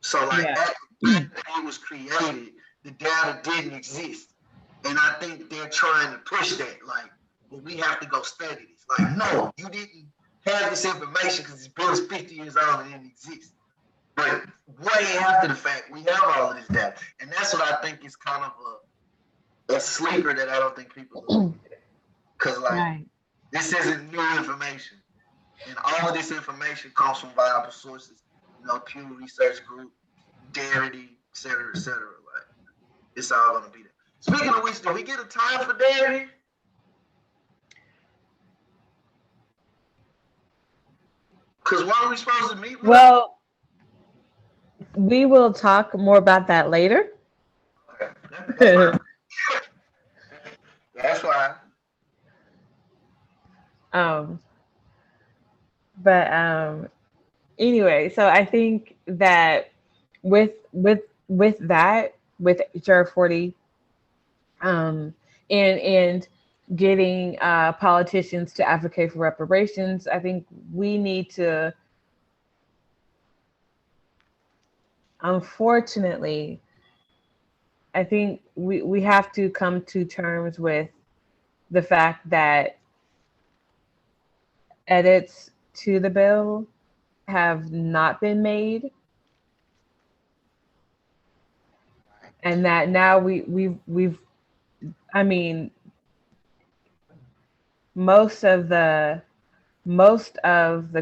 So like at the time that it was created, the data didn't exist. And I think they're trying to push that. Like, well, we have to go study this. Like, no, you didn't have this information because this bill is 50 years old and it didn't exist. But way after the fact, we have all of this data. And that's what I think is kind of a sleeper that I don't think people look at. Because this isn't new information. And all of this information comes from viable sources, Pew Research Group, Darity, et cetera, et cetera. Like, it's all going to be there. Speaking of which, do we get a time for Darity? Because what are we supposed to meet with? Well, we will talk more about that later. Okay. That's fine. That's fine. But anyway, so I think that with that, with HR 40, and getting politicians to advocate for reparations, I think we need to, unfortunately, I think we have to come to terms with the fact that edits to the bill have not been made, and that now we've I mean, most of the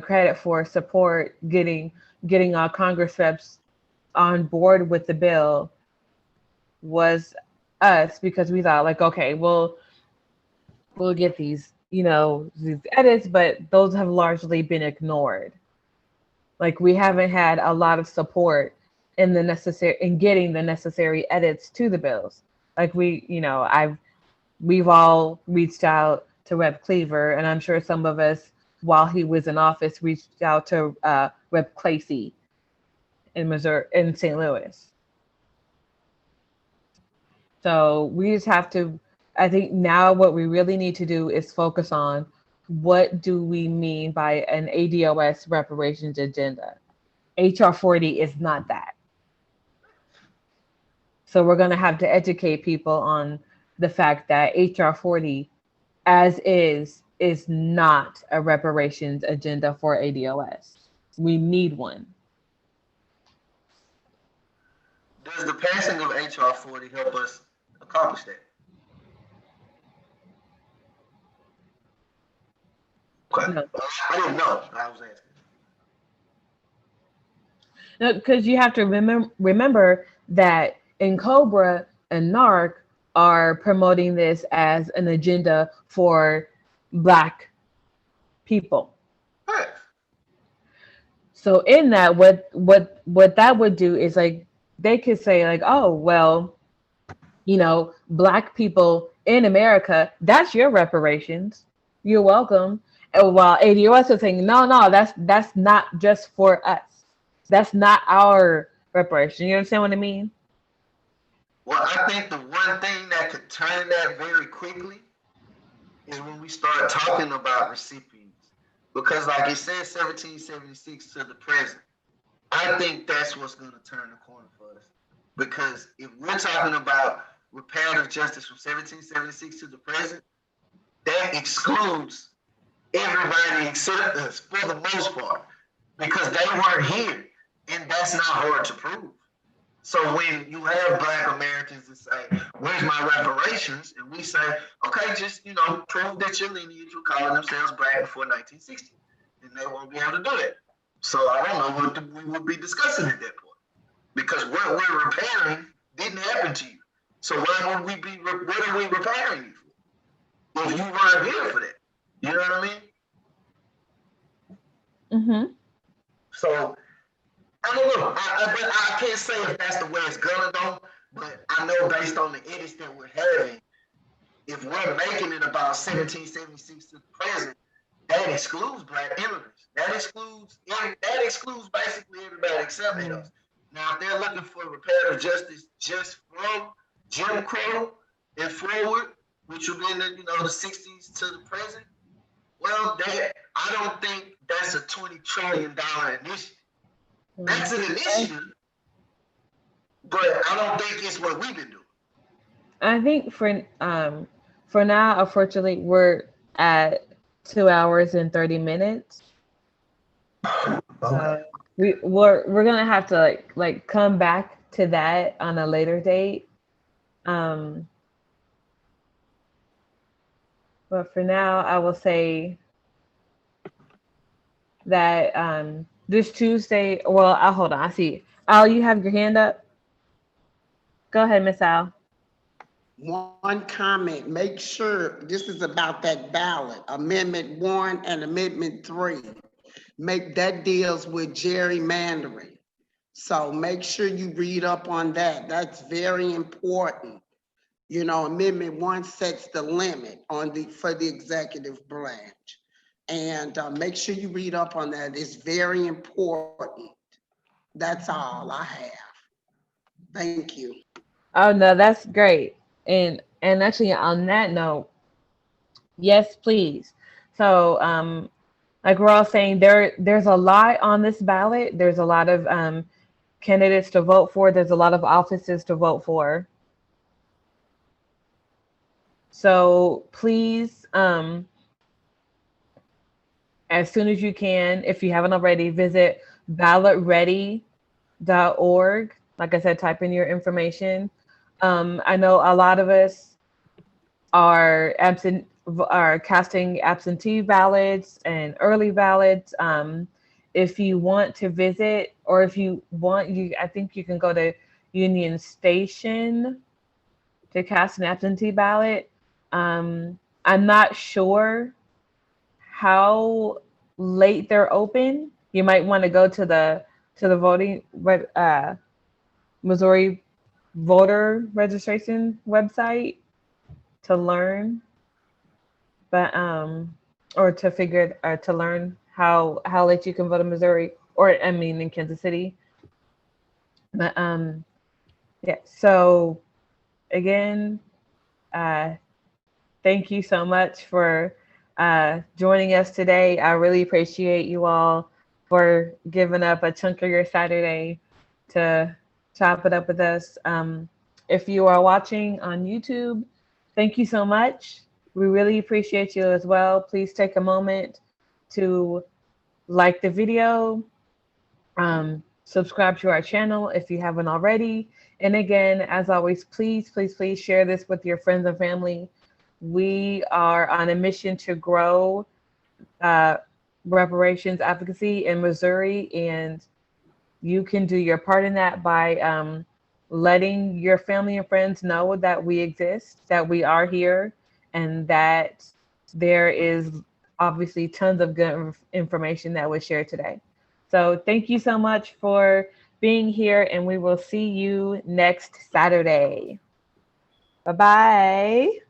credit for support getting our Congress reps on board with the bill was us, because we thought, like, okay, we'll get these these edits, but those have largely been ignored. Like we haven't had a lot of support in getting the necessary edits to the bills. Like we've all reached out to Rep Cleaver, and I'm sure some of us, while he was in office, reached out to Rep Clacy in Missouri, in St. Louis. So we just have to, I think now what we really need to do is focus on what do we mean by an ADOS reparations agenda. HR 40 is not that. So we're going to have to educate people on the fact that HR 40 as is not a reparations agenda for ADOS. We need one. Does the passing of HR 40 help us accomplish that? Okay. No. I didn't know. I was asking. No, because you have to remember that in Cobra and NARC are promoting this as an agenda for Black people. Right. So in that, what that would do is like they could say like, oh well, Black people in America, that's your reparations. You're welcome. And while ADOS is saying, no, that's not just for us. That's not our reparation. You understand what I mean? Well, I think the one thing that could turn that very quickly is when we start talking about recipients. Because like it says 1776 to the present. I think that's what's going to turn the corner for us. Because if we're talking about reparative justice from 1776 to the present, that excludes everybody except us for the most part. Because they weren't here. And that's not hard to prove. So when you have Black Americans that say, where's my reparations? And we say, okay, just, prove that your lineage will call themselves Black before 1960. And they won't be able to do it. So I don't know what we would be discussing at that point. Because what we're repairing didn't happen to you. So what are we repairing you for? If you weren't here for that. You know what I mean? Mm-hmm. So I don't know. I can't say if that's the way it's gonna go, but I know based on the edits that we're having, if we're making it about 1776 to the present, that excludes Black immigrants. That excludes basically everybody except ADOS. Now, if they're looking for reparative justice just from Jim Crow and forward, which will be in the 60s to the present, well, I don't think that's a $20 trillion initiative. That's an initiative, but I don't think it's what we've been doing. I think for now, unfortunately, we're at 2 hours and 30 minutes. Okay. We're gonna have to like come back to that on a later date. But for now, I will say that this Tuesday. Well, hold on. I see. Al, you have your hand up. Go ahead, Miss Al. One comment, make sure this is about that ballot, Amendment 1 and Amendment 3. That deals with gerrymandering. So make sure you read up on that. That's very important. Amendment 1 sets the limit for the executive branch. And make sure you read up on that. It's very important. That's all I have. Thank you. Oh no, that's great. And actually on that note, yes, please. So like we're all saying, there's a lot on this ballot. There's a lot of candidates to vote for. There's a lot of offices to vote for. So please, as soon as you can, if you haven't already, visit ballotready.org. Like I said, type in your information. I know a lot of us are casting absentee ballots and early ballots. If you want to visit, or if you want, I think you can go to Union Station to cast an absentee ballot. I'm not sure how late they're open, you might want to go to the voting Missouri voter registration website to learn, but or to figure or to learn how late you can vote in Missouri, or I mean in Kansas City. But yeah. So again, thank you so much for joining us today. I really appreciate you all for giving up a chunk of your Saturday to chop it up with us. If you are watching on YouTube, thank you so much. We really appreciate you as well. Please take a moment to like the video, subscribe to our channel if you haven't already. And again, as always, please, please, please share this with your friends and family. We are on a mission to grow reparations advocacy in Missouri, and you can do your part in that by letting your family and friends know that we exist, that we are here, and that there is obviously tons of good information that was shared today. So thank you so much for being here, and we will see you next Saturday. Bye-bye.